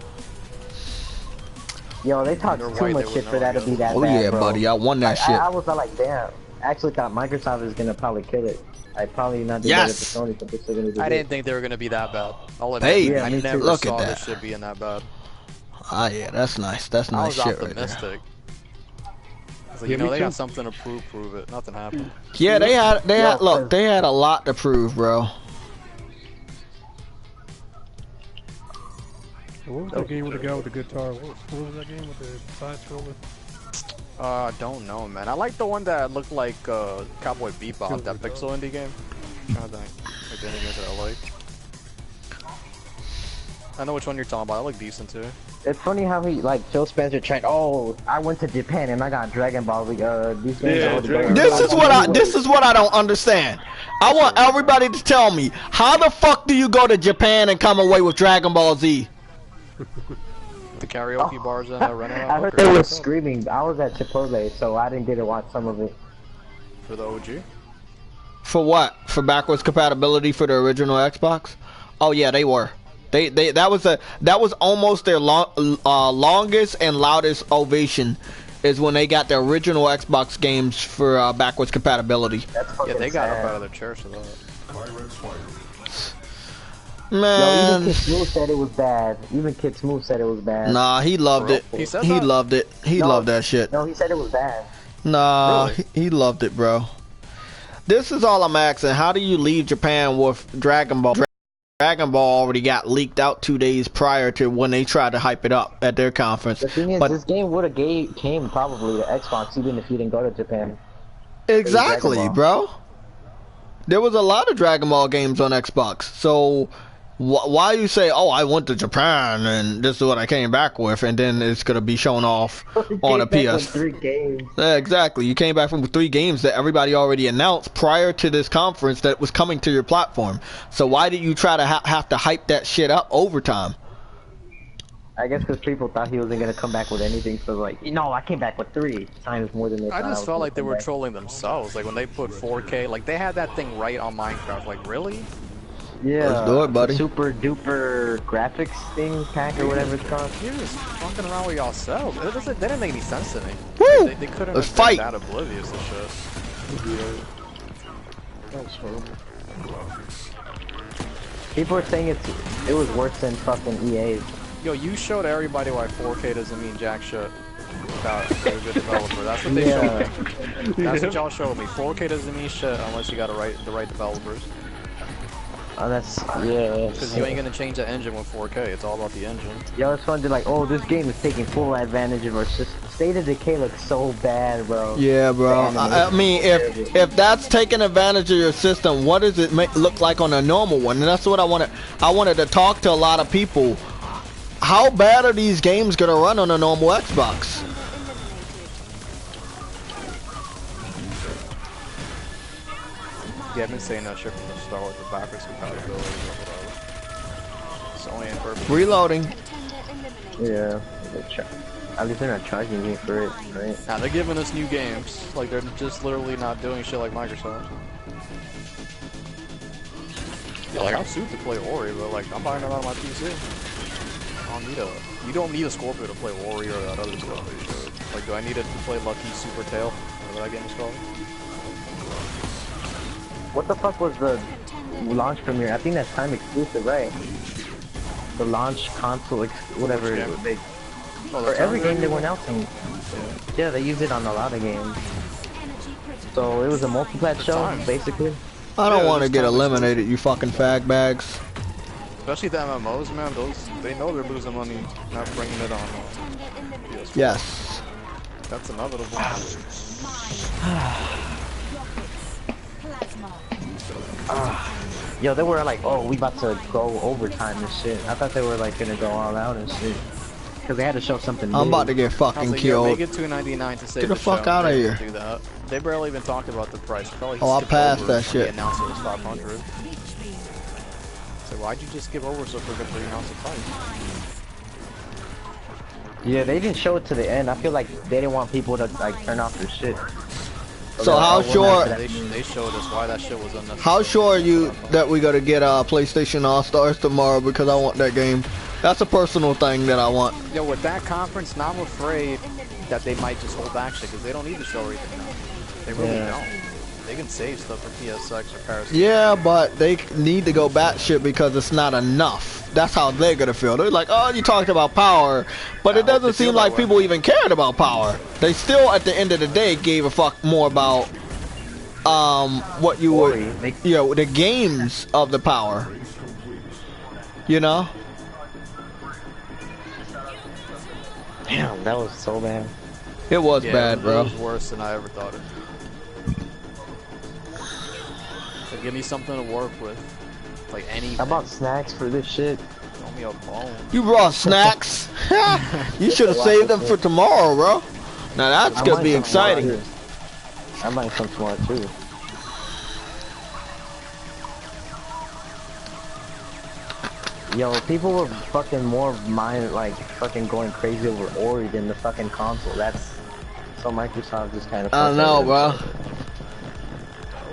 Speaker 6: Yo, they talk too much shit for that to be that bad,
Speaker 2: oh yeah,
Speaker 6: bro.
Speaker 2: buddy, I won that shit.
Speaker 6: I was like, damn. I actually thought Microsoft was gonna probably kill it. I probably not do better for Sony, but they're still gonna do
Speaker 4: I
Speaker 6: good.
Speaker 4: didn't think they were gonna be that bad. I'll admit,
Speaker 2: Hey,
Speaker 4: I never
Speaker 2: look
Speaker 4: saw
Speaker 2: at that.
Speaker 4: this shit being that bad.
Speaker 2: Ah, yeah, that's nice. That's nice shit right there.
Speaker 4: I was like, you know, they got something to prove it. Nothing happened.
Speaker 2: Yeah, they had a lot to prove, bro.
Speaker 1: What was that game with the guy with the guitar? What was that game with the side scroller?
Speaker 4: I don't know, man. I like the one that looked like Cowboy Bebop, that pixel indie game. I'm trying to think. Like the indie games that I like. I know which one you're talking about. I look decent too.
Speaker 6: It's funny how he, like, Phil Spencer tried, oh, I went to Japan and I got Dragon Ball. These games
Speaker 2: this is what I don't understand. I want everybody to tell me, how the fuck do you go to Japan and come away with Dragon Ball Z?
Speaker 4: The karaoke bars in Renner.
Speaker 6: I heard they were screaming. I was at Chipotle, so I didn't get to watch some of it.
Speaker 4: For the OG?
Speaker 2: For what? For backwards compatibility for the original Xbox? Oh yeah, they were. That was almost their longest and loudest ovation, is when they got the original Xbox games for backwards compatibility.
Speaker 4: Yeah, they got up out of their chairs for that.
Speaker 2: Man,
Speaker 6: yo, even Kid Smooth said it was bad. Even Kid Smooth said it was bad.
Speaker 2: Nah, he loved it.
Speaker 4: He said
Speaker 2: he loved it. He loved that shit.
Speaker 6: No, he said it was bad.
Speaker 2: Nah,
Speaker 4: really?
Speaker 2: he loved it, bro. This is all I'm asking. How do you leave Japan with Dragon Ball? Dragon Ball already got leaked out 2 days prior to when they tried to hype it up at their conference.
Speaker 6: The thing is,
Speaker 2: but
Speaker 6: this game would have came probably to Xbox even if you didn't go to Japan.
Speaker 2: exactly, bro. There was a lot of Dragon Ball games on Xbox. So why you say, "Oh, I went to Japan and this is what I came back with," and then it's gonna be shown off on a PS?
Speaker 6: 3 games.
Speaker 2: Yeah, exactly. You came back from 3 games that everybody already announced prior to this conference that was coming to your platform. So why did you try to have to hype that shit up overtime?
Speaker 6: I guess because people thought he wasn't gonna come back with anything, so like, I came back with 3 times more than they thought.
Speaker 4: I just felt like they were
Speaker 6: back.
Speaker 4: trolling themselves. Like when they put 4K, like they had that thing right on Minecraft. Like really?
Speaker 6: Yeah,
Speaker 2: let's do it, buddy.
Speaker 6: Super duper graphics thing pack or whatever it's called.
Speaker 4: You're just fucking around with yourselves. That didn't make any sense to me.
Speaker 2: Woo!
Speaker 4: They couldn't
Speaker 2: Let's
Speaker 4: have been
Speaker 2: fight.
Speaker 4: that oblivious to shit.
Speaker 3: That was horrible.
Speaker 6: People are saying it was worse than fucking EA's.
Speaker 4: Yo, you showed everybody why 4K doesn't mean jack shit. Without a good developer. That's what they showed me. That's what y'all showed me. 4K doesn't mean shit unless you got the right developers.
Speaker 6: Oh, yeah.
Speaker 4: Because you ain't gonna change the engine with 4K. It's all about the engine.
Speaker 6: Yo, it's fun to like, oh, this game is taking full advantage of our system. State of Decay looks so bad, bro.
Speaker 2: Yeah, bro. I mean, if that's taking advantage of your system, what does it look like on a normal one? And that's what I wanted to talk to a lot of people. How bad are these games gonna run on a normal Xbox?
Speaker 4: Yeah, I've been saying that shit from the start with the backwards compatibility or whatever. Sony and Microsoft.
Speaker 2: Reloading.
Speaker 6: Yeah. At least they're not charging me for it, right?
Speaker 4: Now they're giving us new games. Like they're just literally not doing shit like Microsoft. Yeah, like I'm suited to play Ori, but like I'm buying it on my PC. You don't need a Scorpio to play Ori or that other stuff. Like, do I need it to play Lucky Super Tail? Whatever that game is called.
Speaker 6: What the fuck was the launch premiere? I think that's time exclusive, right? The launch console, whatever. For every game they were announcing. Yeah, they used it on a lot of games. So it was a multi-plat show, basically.
Speaker 2: I don't want to get eliminated, you fucking fag bags.
Speaker 4: Especially the MMOs, man. They know they're losing money not bringing it on. PS4.
Speaker 2: Yes.
Speaker 4: That's inevitable.
Speaker 6: Yo, they were like, oh, we about to go overtime and shit. I thought they were like gonna go all out and shit. Cause they had to show something new.
Speaker 2: I'm about to get fucking killed.
Speaker 4: Make it $2.99 to save
Speaker 2: Get the fuck out of here.
Speaker 4: Do that. They barely even talked about the price. Probably
Speaker 2: I passed that shit.
Speaker 4: They announced it was 500. So why'd you just skip over so quick after you announced the price?
Speaker 6: Yeah, they didn't show it to the end. I feel like they didn't want people to like turn off their shit.
Speaker 2: So how sure?
Speaker 4: They showed us why that shit was unnecessary.
Speaker 2: How sure are you that we gotta get PlayStation All Stars tomorrow? Because I want that game. That's a personal thing that I want.
Speaker 4: Yo, with that conference, now I'm afraid that they might just hold back shit because they don't need to show everything now. They really don't. They can save stuff for PSX or Paris.
Speaker 2: Yeah, but they need to go back shit because it's not enough. That's how they're gonna feel. They're like, oh, you talked about power, but it doesn't seem like people even cared about power. They still, at the end of the day, gave a fuck more about what you would, the games of the power. You know?
Speaker 6: Damn, that was so bad.
Speaker 2: It was bad, bro.
Speaker 4: It was worse than I ever thought it. So give me something to work with, like anything.
Speaker 6: How about snacks for this shit?
Speaker 4: Throw me a bone.
Speaker 2: You brought snacks? You should have saved them for tomorrow, bro. Now that's gonna be exciting.
Speaker 6: I might some tomorrow too. Yo, people were fucking more fucking going crazy over Ori than the fucking console. That's so Microsoft just kind of.
Speaker 2: I know, bro.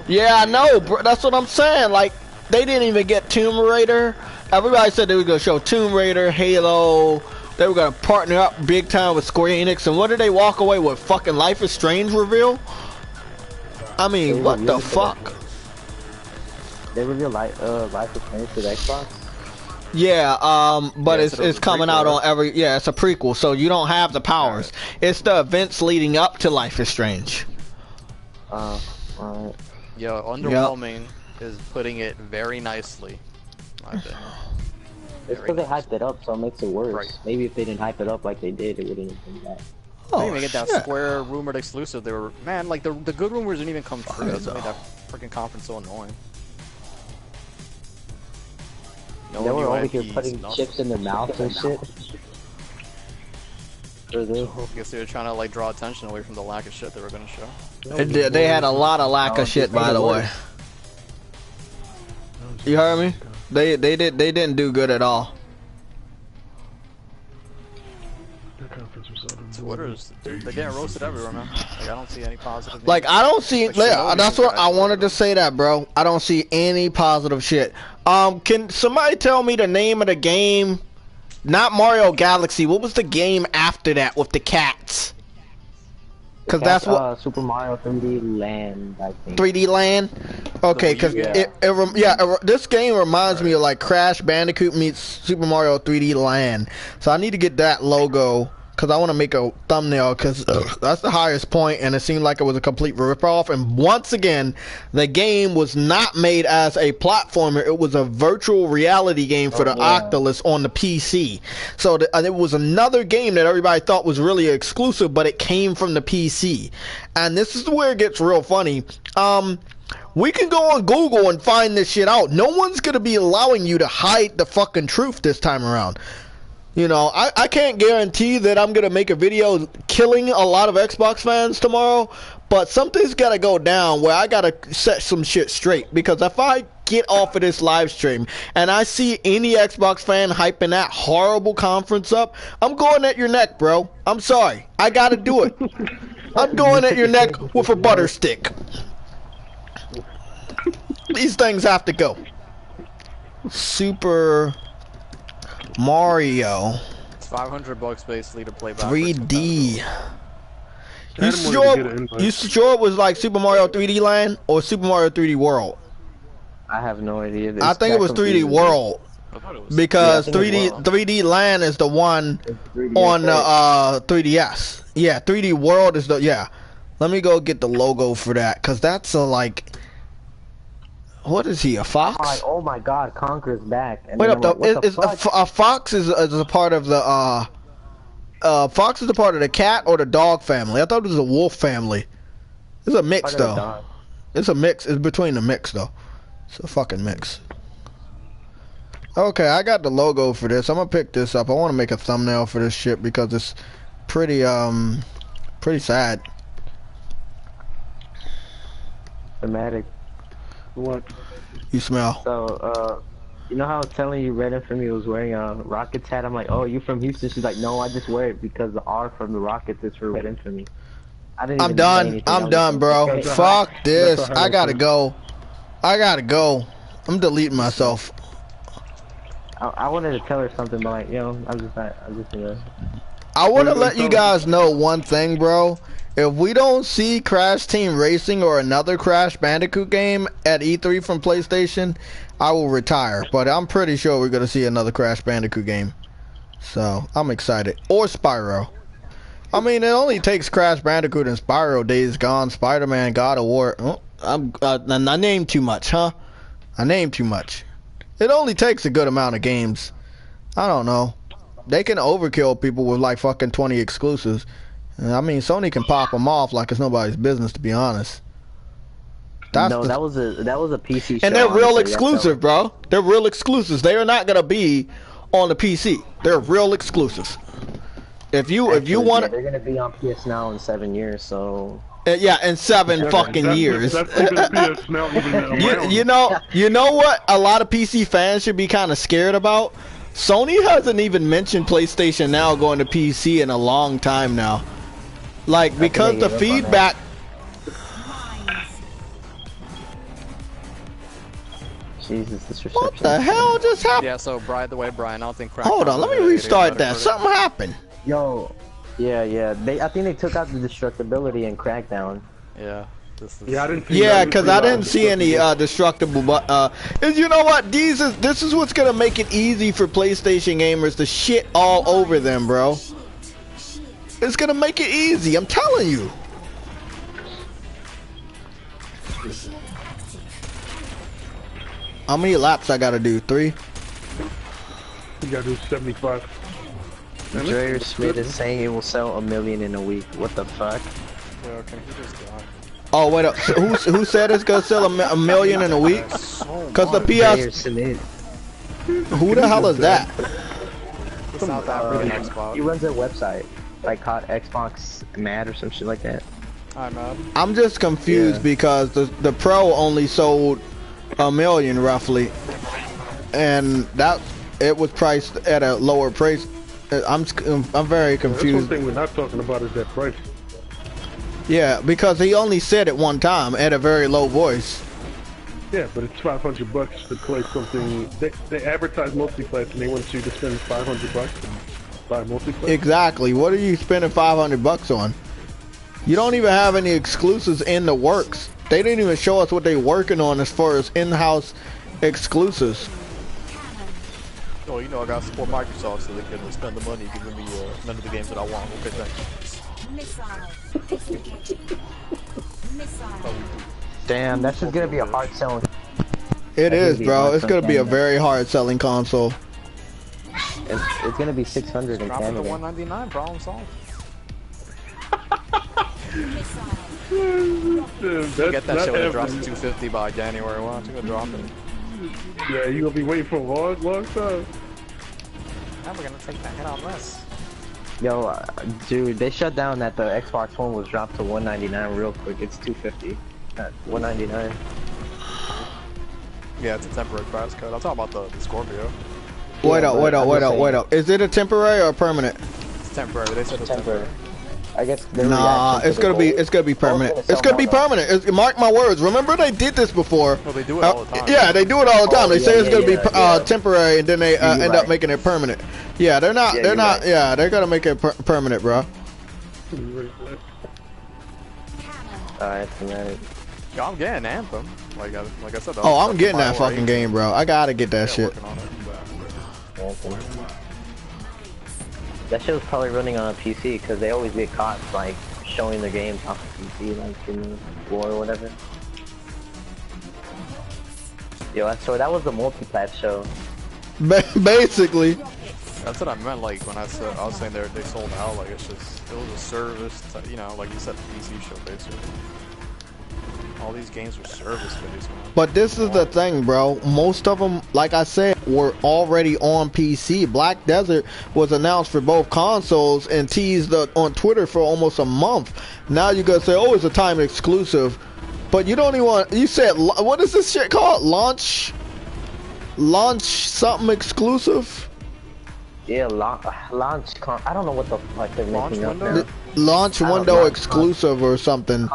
Speaker 2: Yeah, I know, bro. That's what I'm saying. Like, they didn't even get Tomb Raider. Everybody said they were gonna show Tomb Raider, Halo. They were gonna partner up big time with Square Enix, and what did they walk away with? Fucking Life is Strange reveal? I mean, what the fuck?
Speaker 6: They revealed Life is Strange for the Xbox.
Speaker 2: Yeah, but it's coming out on every. Yeah, it's a prequel, so you don't have the powers. It's the events leading up to Life is Strange.
Speaker 6: Alright.
Speaker 4: Yo, Underwhelming is putting it very nicely. my opinion.
Speaker 6: It's because they hyped it up, so it makes it worse.
Speaker 4: Right.
Speaker 6: Maybe if they didn't hype it up like they did, it wouldn't have been that.
Speaker 4: Oh, they make it that Square rumored exclusive. They were, man, like the good rumors didn't even come true. That's what made that freaking conference so annoying. No
Speaker 6: they were
Speaker 4: new
Speaker 6: over here
Speaker 4: IPs,
Speaker 6: putting
Speaker 4: nothing.
Speaker 6: chips in their mouths and shit.
Speaker 4: I guess they were trying to like draw attention away from the lack of shit they were gonna show.
Speaker 2: They had a lot of lack of shit, by the way. You heard me? They didn't do good at all.
Speaker 4: Twitter's, they're getting roasted everywhere, man. Like, I don't see any positive.
Speaker 2: Like, I don't see.
Speaker 4: Like,
Speaker 2: That's what I wanted to say. That, bro. I don't see any positive shit. Can somebody tell me the name of the game? Not Mario Galaxy. What was the game after that with the cats? Because that's what
Speaker 6: Super Mario 3D Land, I think.
Speaker 2: 3D Land. Okay, because this game reminds me of like Crash Bandicoot meets Super Mario 3D Land. So I need to get that logo. Because I want to make a thumbnail, because that's the highest point, and it seemed like it was a complete ripoff. And once again, the game was not made as a platformer. It was a virtual reality game for the Oculus on the PC. So it was another game that everybody thought was really exclusive, but it came from the PC. And this is where it gets real funny. We can go on Google and find this shit out. No one's going to be allowing you to hide the fucking truth this time around. You know, I can't guarantee that I'm going to make a video killing a lot of Xbox fans tomorrow, but something's got to go down where I got to set some shit straight, because if I get off of this live stream and I see any Xbox fan hyping that horrible conference up, I'm going at your neck, bro. I'm sorry. I got to do it. I'm going at your neck with a butter stick. These things have to go. Super Mario.
Speaker 4: It's $500 basically to play back.
Speaker 2: 3D. You sure it was like Super Mario 3D Land or Super Mario 3D World?
Speaker 6: I have no idea.
Speaker 2: I think it was 3D World. Because 3D Land is the one on the 3DS. Yeah, 3D World is the Let me go get the logo for that, cause that's a like. What is he, a fox?
Speaker 6: Oh my god, Conker's back. And
Speaker 2: wait up, though. A fox is a part of the fox is a part of the cat or the dog family. I thought it was a wolf family. It's a mix though. It's a mix. It's between the mix though. It's a fucking mix. Okay, I got the logo for this. I'm gonna pick this up. I want to make a thumbnail for this shit because it's pretty pretty sad.
Speaker 6: Dramatic.
Speaker 3: What?
Speaker 2: You smell.
Speaker 6: So, you know how I was telling you Red Infamy was wearing a Rockets hat? I'm like, oh, you from Houston? She's like, no, I just wear it because the R from the Rockets is for Red Infamy. I'm done.
Speaker 2: I'm done, bro. Okay. Fuck this. I gotta go. I'm deleting myself.
Speaker 6: I wanted to tell her something, but like, you know, I'm just
Speaker 2: I want to let you guys know one thing, bro. If we don't see Crash Team Racing or another Crash Bandicoot game at E3 from PlayStation, I will retire. But I'm pretty sure we're going to see another Crash Bandicoot game. So, I'm excited. Or Spyro. I mean, it only takes Crash Bandicoot and Spyro, Days Gone, Spider-Man, God of War. Oh, I named too much, huh? I named too much. It only takes a good amount of games. I don't know. They can overkill people with like fucking 20 exclusives. I mean, Sony can pop them off like it's nobody's business, to be honest.
Speaker 6: That was a PC show.
Speaker 2: And they're real exclusive, bro. They're real exclusives. They are not gonna be on the PC. They're real exclusives. If you want,
Speaker 6: they're gonna be on PS Now in 7 years. So
Speaker 2: yeah, in 7 fucking years. You know what? A lot of PC fans should be kind of scared about. Sony hasn't even mentioned PlayStation Now going to PC in a long time now. Like, because the feedback...
Speaker 6: Jesus, this reception.
Speaker 2: What the hell just happened?
Speaker 4: Yeah, so, by the way, Brian, I don't think...
Speaker 2: Hold on, let me restart that. Something happened.
Speaker 6: Yo, yeah. I think they took out the destructibility in Crackdown.
Speaker 4: Yeah.
Speaker 2: Because I didn't see any destructible, but you know what? This is what's gonna make it easy for PlayStation gamers to shit all over them, bro. It's gonna make it easy. I'm telling you. How many laps I gotta do? 3?
Speaker 3: You gotta do 75.
Speaker 6: Dreyer Smith is saying it will sell 1 million in a week. What the fuck?
Speaker 4: Yeah, okay, he just died.
Speaker 2: Oh wait up, who said it's gonna sell a million in a week? Cause the
Speaker 6: Dreyer
Speaker 2: PS.
Speaker 6: Smith.
Speaker 2: Who the hell is that?
Speaker 4: The South African Xbox.
Speaker 6: He runs a website, like called Xbox Mad or some shit like that.
Speaker 4: Hi, Mad.
Speaker 2: I'm just confused because the Pro only sold 1 million roughly, and that it was priced at a lower price. I'm very confused.
Speaker 3: That's one thing we're not talking about is that price.
Speaker 2: Yeah, because he only said it one time at a very low voice.
Speaker 3: Yeah, but it's $500 to play something. They advertise multiplayer and they want you to spend $500 to buy multiplayer.
Speaker 2: Exactly. What are you spending $500 on? You don't even have any exclusives in the works. They didn't even show us what they're working on as far as in-house exclusives.
Speaker 4: Oh, you know I got to support Microsoft so they can spend the money giving me none of the games that I want. Okay, thanks.
Speaker 6: Damn, that's just gonna be a hard selling.
Speaker 2: It is, bro. It's gonna be a very hard selling console.
Speaker 6: It's gonna be 600 in
Speaker 4: Drop it to
Speaker 6: Canada.
Speaker 4: 199, problem solved. Get that shit when it drops to 250 by January 1. I'm gonna drop it.
Speaker 3: Yeah, you gonna be waiting for a long time.
Speaker 4: Now we're gonna take that hit on this.
Speaker 6: Yo, dude, they shut down that the Xbox One was dropped to 199 real quick. It's 250 at 199.
Speaker 4: Yeah, it's a temporary price cut. I'm talking about the Scorpio.
Speaker 2: Wait up. Is it a temporary or permanent?
Speaker 4: It's temporary. They said it's temporary.
Speaker 6: I guess.
Speaker 2: Nah, it's gonna be permanent. It's gonna be permanent. Mark my words. Remember they did this before.
Speaker 4: Well, they do it all the time.
Speaker 2: Yeah, they do it all the time. They say it's gonna be temporary, and then they end up making it permanent. Yeah, they're not. They're not. Right. Yeah, they're gonna make it permanent, bro.
Speaker 6: Alright,
Speaker 4: Yo, I'm getting Anthem. Like I said.
Speaker 2: Oh, I'm getting that fucking game, bro. I gotta get that shit.
Speaker 6: Anthem. That shit was probably running on a PC because they always get caught like showing their games off the PC, like in the war or whatever. Yo, so that was the multi-plat show.
Speaker 2: Basically.
Speaker 4: That's what I meant. Like when I was saying they sold out. Like it was a service. You know, like you said, PC show basically. All these games were service-based, man.
Speaker 2: But this is the thing, bro. Most of them, like I said, were already on PC. Black Desert was announced for both consoles and teased on Twitter for almost a month. Now you're gonna say, oh, it's a time exclusive. But you don't even want, you said, what is this shit called? Launch something exclusive?
Speaker 6: Yeah, launch. I don't know what the fuck they're making up now.
Speaker 2: Launch window exclusive or something.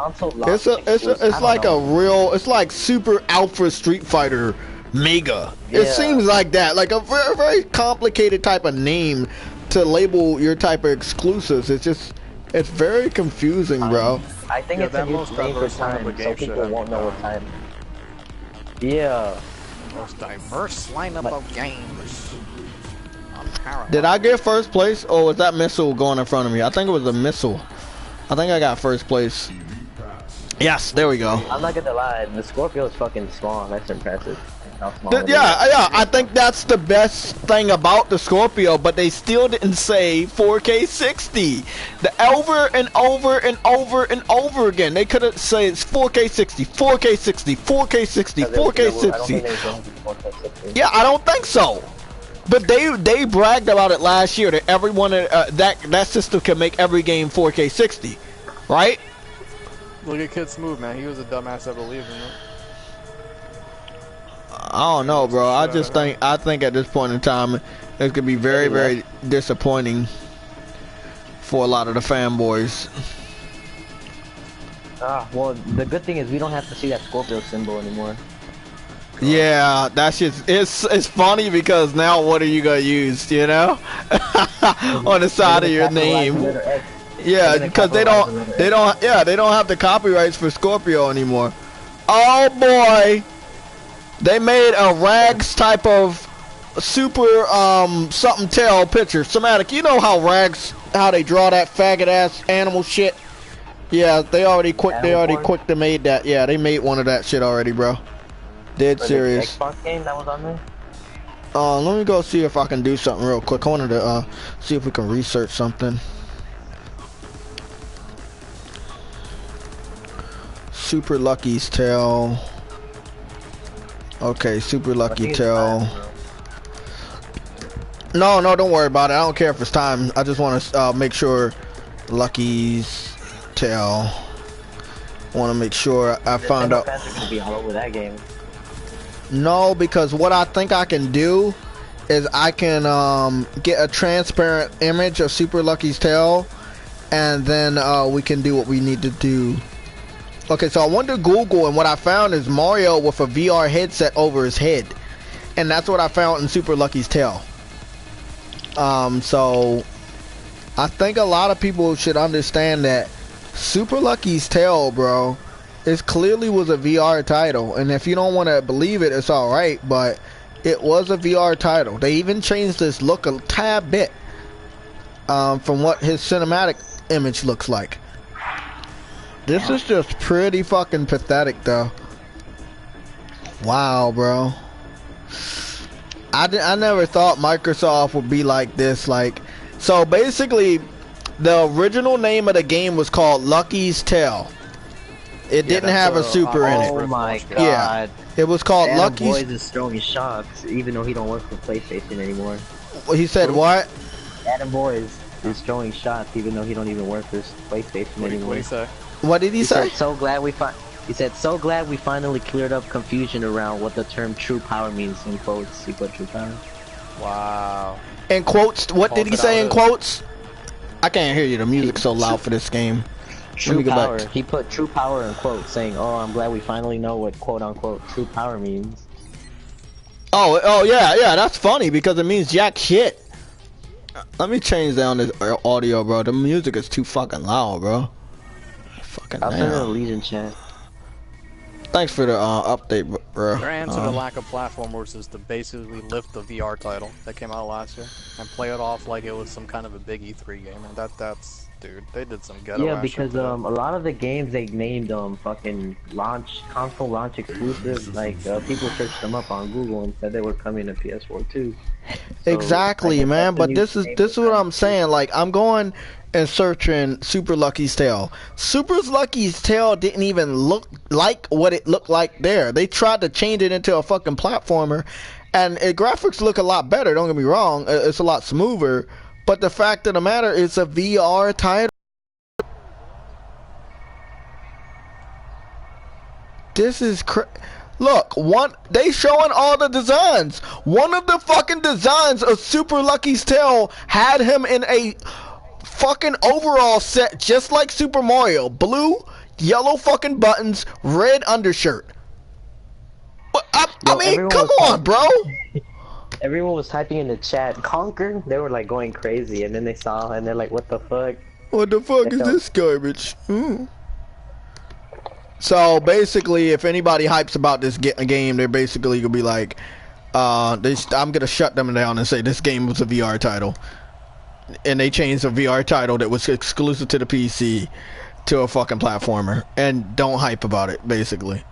Speaker 2: It's like a real. It's like Super Alpha Street Fighter Mega. Yeah. It seems like that. Like a very, very complicated type of name to label your type of exclusives. It's very confusing, bro.
Speaker 6: I think it's a new name for time, so people won't know what time. Yeah.
Speaker 4: Most diverse lineup of games.
Speaker 2: Did I get first place, or was that missile going in front of me? I think it was a missile. I think I got first place. Yes, there we go.
Speaker 6: I'm not gonna lie, the Scorpio is fucking small. That's impressive. How small
Speaker 2: yeah, I think that's the best thing about the Scorpio, but they still didn't say 4K 60. Over and over and over and over again. They could have said it's 4K 60, 4K 60, 4K 60, 4K 60. Yeah, I don't think so. But they bragged about it last year that everyone that system can make every game 4K 60, right?
Speaker 4: Look at Kid Smooth, man. He was a dumbass that believed in it.
Speaker 2: I don't know, bro. I think at this point in time, it's gonna be very, very disappointing for a lot of the fanboys.
Speaker 6: Well, the good thing is we don't have to see that Scorpio symbol anymore.
Speaker 2: Yeah, that's just it's funny because now what are you gonna use, you know? On the side of your name. Yeah, because they don't have the copyrights for Scorpio anymore. Oh boy. They made a Rags type of super something tell picture. Somatic, you know how they draw that faggot ass animal shit? Yeah, they already quick to made that. Yeah, they made one of that shit already, bro. Dead serious.
Speaker 6: The Xbox game that was on there?
Speaker 2: Let me go see if I can do something real quick. I wanted to see if we can research something. Super Lucky's Tale. Okay, Super Lucky Tale. No, don't worry about it. I don't care if it's time. I just want to make sure Lucky's Tale. I want to make sure I found out.
Speaker 6: Gonna be all over that game.
Speaker 2: No, because what I think I can do is I can get a transparent image of Super Lucky's Tale, and then we can do what we need to do. Okay, so I went to Google, and what I found is Mario with a VR headset over his head, and that's what I found in Super Lucky's Tale. So I think a lot of people should understand that Super Lucky's Tale, bro, it clearly was a VR title, and if you don't want to believe it, it's alright, but it was a VR title. They even changed this look a tad bit from what his cinematic image looks like. This is just pretty fucking pathetic, though. Wow, bro. I never thought Microsoft would be like this. Like, so basically, the original name of the game was called Lucky's Tale. It didn't have a super in it.
Speaker 6: Oh my god.
Speaker 2: Yeah, it was called
Speaker 6: Adam
Speaker 2: Lucky's.
Speaker 6: Boys is throwing shots, even though he don't work for PlayStation anymore.
Speaker 2: He said what?
Speaker 6: Adam Boys is throwing shots, even though he don't even work for PlayStation anymore.
Speaker 4: What did he say?
Speaker 2: What did he say?
Speaker 6: Said, he said, so glad we finally cleared up confusion around what the term true power means in quotes. He put true power.
Speaker 4: Wow.
Speaker 2: In quotes, what did he say in quotes? I can't hear you. The music's so loud for this game.
Speaker 6: True power. He put true power in quotes, saying, "Oh, I'm glad we finally know what quote unquote true power means."
Speaker 2: Oh yeah, that's funny because it means jack shit. Let me change down this audio, bro. The music is too fucking loud, bro. Fucking
Speaker 6: I'll send it a Legion chat.
Speaker 2: Thanks for the update, bro.
Speaker 4: Their answer to lack of platform wars is to basically lift the VR title that came out last year and play it off like it was some kind of a big E3 game, and that's dude, they did some ghetto
Speaker 6: Yeah,
Speaker 4: ass
Speaker 6: because
Speaker 4: shit
Speaker 6: a lot of the games they named fucking console launch exclusives. Like people searched them up on Google and said they were coming to PS4 too. So,
Speaker 2: exactly, man. But this is what I'm saying. Like, I'm going and searching Super Lucky's Tale. Super Lucky's Tale didn't even look like what it looked like there. They tried to change it into a fucking platformer, and graphics look a lot better. Don't get me wrong; it's a lot smoother. But the fact of the matter is, a VR title. This is look, they showing all the designs. One of the fucking designs of Super Lucky's Tale had him in a fucking overall set just like Super Mario. Blue, yellow fucking buttons, red undershirt. I mean, come on, bro.
Speaker 6: Everyone was typing in the chat, Conquer. They were like going crazy, and then they saw, and they're like, "What the fuck?
Speaker 2: What the fuck is this garbage?" So basically, if anybody hypes about this game, they're basically gonna be like, I'm gonna shut them down and say this game was a VR title, and they changed a VR title that was exclusive to the PC to a fucking platformer, and don't hype about it. Basically,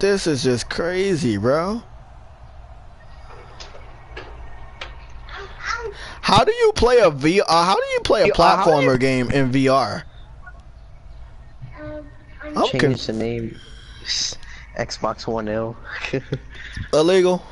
Speaker 2: this is just crazy, bro. How do you play a platformer game in VR?
Speaker 6: Change the name. Xbox One L.
Speaker 2: Illegal.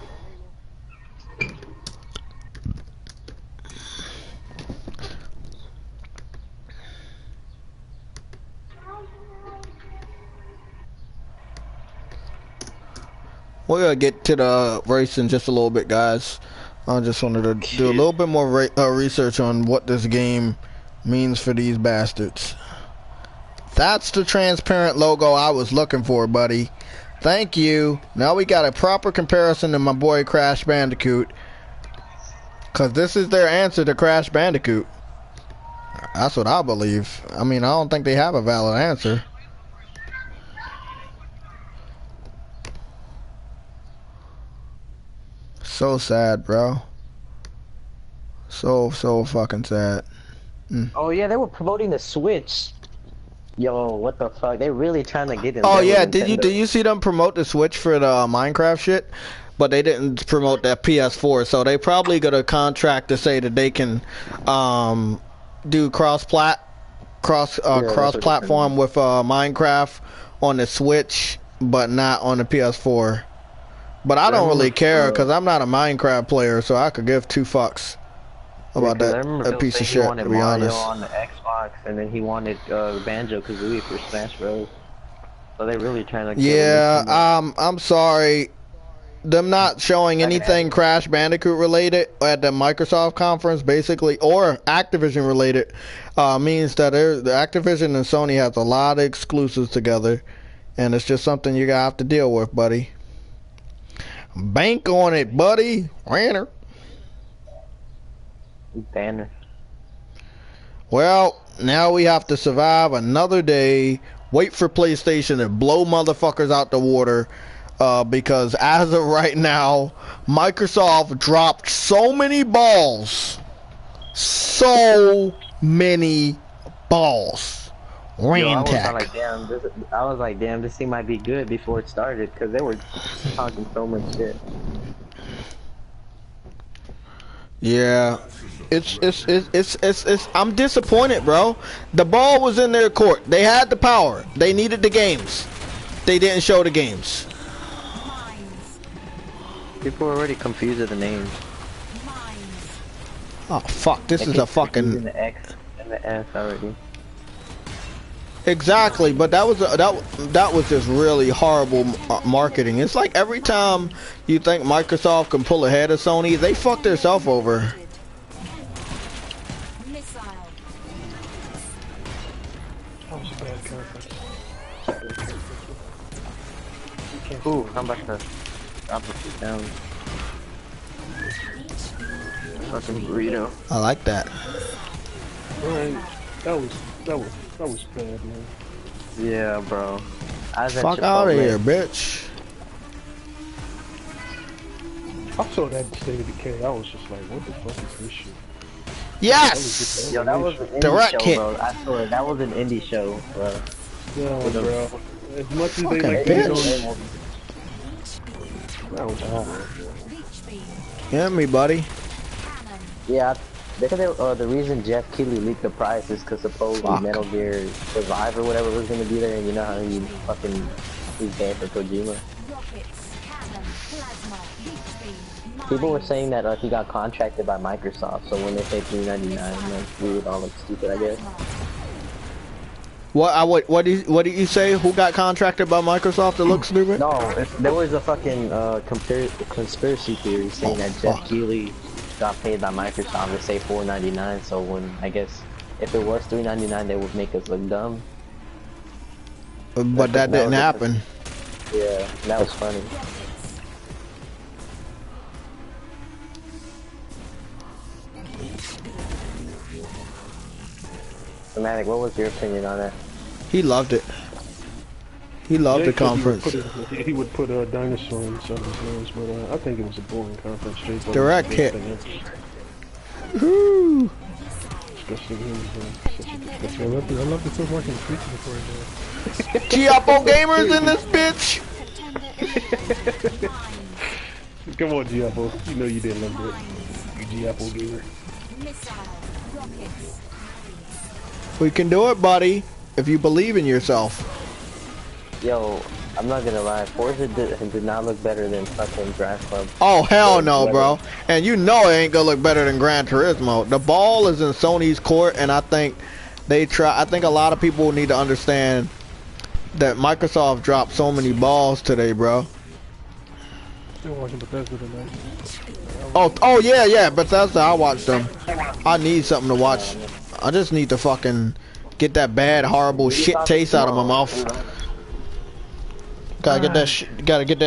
Speaker 2: We're gonna get to the race in just a little bit, guys. I just wanted to do a little bit more research on what this game means for these bastards. That's the transparent logo I was looking for, buddy. Thank you. Now we got a proper comparison to my boy Crash Bandicoot. Because this is their answer to Crash Bandicoot. That's what I believe. I mean, I don't think they have a valid answer. So sad, bro. So fucking sad.
Speaker 6: Oh yeah, they were promoting the Switch. Yo, what the fuck? They really trying to get in.
Speaker 2: Oh yeah, did you see them promote the Switch for the Minecraft shit? but they didn't promote that PS4. So they probably got a contract to say that they can do cross-platform with Minecraft on the Switch, but not on the PS4. But I don't really care because I'm not a Minecraft player, so I could give two fucks about that piece of shit. To be honest.
Speaker 6: On the Xbox, and then he wanted Banjo-Kazooie for Smash Bros. So they really trying to.
Speaker 2: Yeah, I'm sorry. Them not showing anything Crash Bandicoot related at the Microsoft conference, basically, or Activision related, means that the Activision and Sony has a lot of exclusives together, and it's just something you gotta have to deal with, buddy. Bank on it, buddy. Banner. Well, now we have to survive another day, wait for PlayStation to blow motherfuckers out the water, because as of right now, Microsoft dropped so many balls. So many balls.
Speaker 6: I was like, damn, this thing might be good before it started, because they were talking so much shit.
Speaker 2: Yeah, I'm disappointed, bro. The ball was in their court. They had the power. They needed the games. They didn't show the games.
Speaker 6: People are already confused with the names.
Speaker 2: Oh fuck! This is a fucking
Speaker 6: the X and the S already.
Speaker 2: Exactly, but that was just really horrible marketing. It's like every time you think Microsoft can pull ahead of Sony, they fuck themselves over.
Speaker 6: Ooh, I'm about to drop it down. Fucking burrito.
Speaker 2: I like that.
Speaker 3: Right, that was bad, man.
Speaker 6: Yeah, bro.
Speaker 2: Fuck out of here, bitch.
Speaker 3: I saw that State of Decay. I was just like, what the fuck is this shit?
Speaker 2: Yes!
Speaker 6: Yo, that was an indie
Speaker 2: Direct
Speaker 6: show,
Speaker 2: hit.
Speaker 6: bro. I swear, that was an indie show, bro.
Speaker 3: Yeah, bro. As much as
Speaker 2: Fucking
Speaker 3: they like
Speaker 2: bitch.
Speaker 3: that was awful.
Speaker 2: Hear me, buddy.
Speaker 6: Yeah, the reason Jeff Keighley leaked the price is because supposedly Metal Gear Survive or whatever was gonna be there, and you know how he's banned for Kojima. People were saying that he got contracted by Microsoft, so when they say $399, like, we would all look stupid, I guess.
Speaker 2: What did you say? Who got contracted by Microsoft to look stupid?
Speaker 6: No, there was a fucking conspiracy theory saying that Jeff Keighley got paid by Microsoft to say $499. So when I guess if it was $399, they would make us look dumb.
Speaker 2: But that didn't happen.
Speaker 6: Yeah, that was funny. Fanatic, what was your opinion on that?
Speaker 2: He loved it. He loved the conference.
Speaker 3: He would put a dinosaur in some of his names, but I think it was a boring conference.
Speaker 2: Direct hit. Woo!
Speaker 3: Especially him.
Speaker 1: I love the Silver Market feature before it.
Speaker 2: Giappo gamers in this bitch.
Speaker 3: Come on, Giappo. You know you didn't love it. You Giappo gamer.
Speaker 2: We can do it, buddy, if you believe in yourself.
Speaker 6: Yo, I'm not gonna lie, Forza did not look better than fucking Drive Club.
Speaker 2: Oh hell no, bro! And you know it ain't gonna look better than Gran Turismo. The ball is in Sony's court, and I think I think a lot of people need to understand that Microsoft dropped so many balls today, bro.
Speaker 1: Still watching Bethesda tonight.
Speaker 2: Oh yeah, Bethesda. I watched them. I need something to watch. I just need to fucking get that bad, horrible shit taste out of my mouth. Gotta get that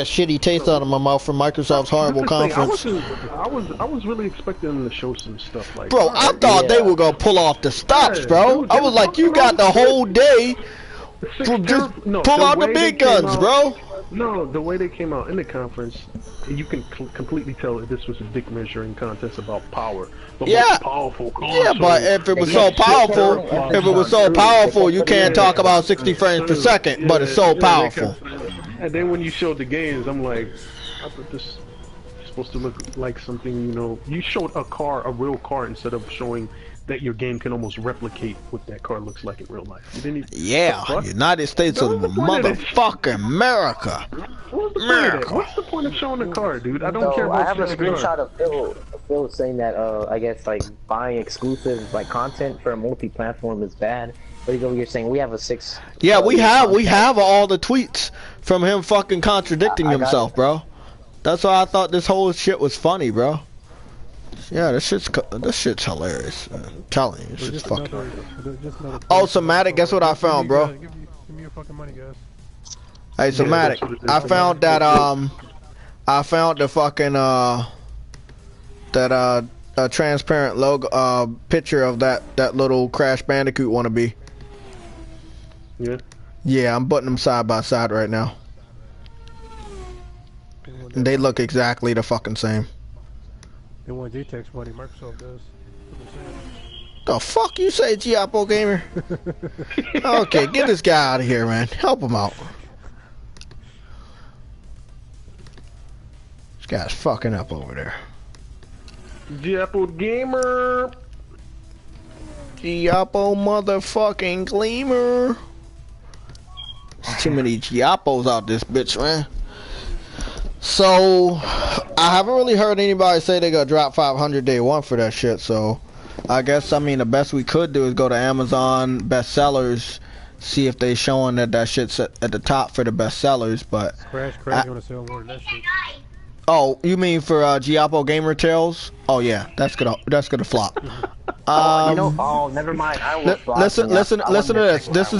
Speaker 2: shitty taste out of my mouth from Microsoft's horrible conference.
Speaker 3: I was really expecting them to show some stuff like.
Speaker 2: Bro, I thought they were gonna pull off the stops, bro. I was like, you got the whole day to just pull out the big guns, bro.
Speaker 3: No, the way they came out in the conference, you can completely tell that this was a dick measuring contest about power. But
Speaker 2: yeah,
Speaker 3: powerful
Speaker 2: yeah, but if it was so powerful, you can't talk about 60 frames per second. But it's so powerful.
Speaker 3: And then when you showed the games, I'm like, I thought this supposed to look like something, you know, you showed a real car, instead of showing that your game can almost replicate what that car looks like in real life. You didn't even,
Speaker 2: yeah, United States of motherfucking America.
Speaker 3: What's the point of showing the car, dude? I don't care about.
Speaker 6: I have a screenshot of Phil saying that I guess like buying exclusive like content for a multi-platform is bad. But he's over here saying we have a 6.
Speaker 2: Yeah, we have all the tweets from him fucking contradicting himself, bro. That's why I thought this whole shit was funny, bro. Yeah, this shit's hilarious. I'm telling you, this shit's fucking. Oh, Somatic, guess what I found, bro?
Speaker 1: Give me your fucking money, guys.
Speaker 2: Hey, Somatic, I found that I found the fucking that transparent logo picture of that little Crash Bandicoot wannabe.
Speaker 3: Yeah.
Speaker 2: Yeah, I'm putting them side by side right now. And they look exactly the fucking same.
Speaker 1: They want JTEX money, Microsoft does.
Speaker 2: The fuck you say, Giappo Gamer? Okay, get this guy out of here, man. Help him out. This guy's fucking up over there.
Speaker 3: Giappo Gamer.
Speaker 2: Giappo motherfucking Gleamer. There's too many Giappos out this bitch, man. So, I haven't really heard anybody say they gonna drop 500 day one for that shit, so I guess, I mean, the best we could do is go to Amazon bestsellers, see if they showing that shit's at the top for the bestsellers, but...
Speaker 1: Crash, you wanna sell more than that shit?
Speaker 2: Oh, you mean for Giappo Gamer Tales? Oh yeah, that's gonna flop.
Speaker 6: You know, oh, never mind. I will flop.
Speaker 2: Listen to this. This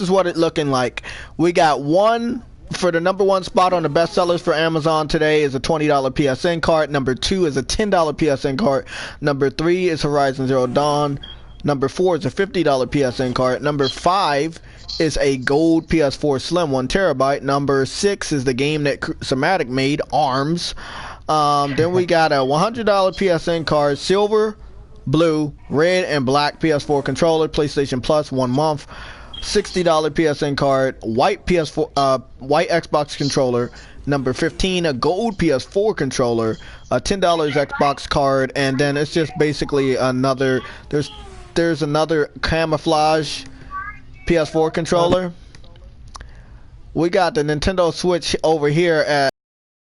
Speaker 2: is what it looking like. We got one for the #1 spot on the bestsellers for Amazon today is a $20 PSN card. Number 2 is a $10 PSN card. Number 3 is Horizon Zero Dawn. Number 4 is a $50 PSN card. Number 5 is a gold PS4 Slim 1 terabyte. Number 6 is the game that Somatic made, ARMS. Then we got a $100 PSN card, silver, blue, red, and black PS4 controller, PlayStation Plus 1 month. $60 PSN card, white PS4, white Xbox controller. Number 15, a gold PS4 controller, a $10 Xbox card, and then it's just basically another. There's another camouflage PS4 controller. We got the Nintendo Switch over here at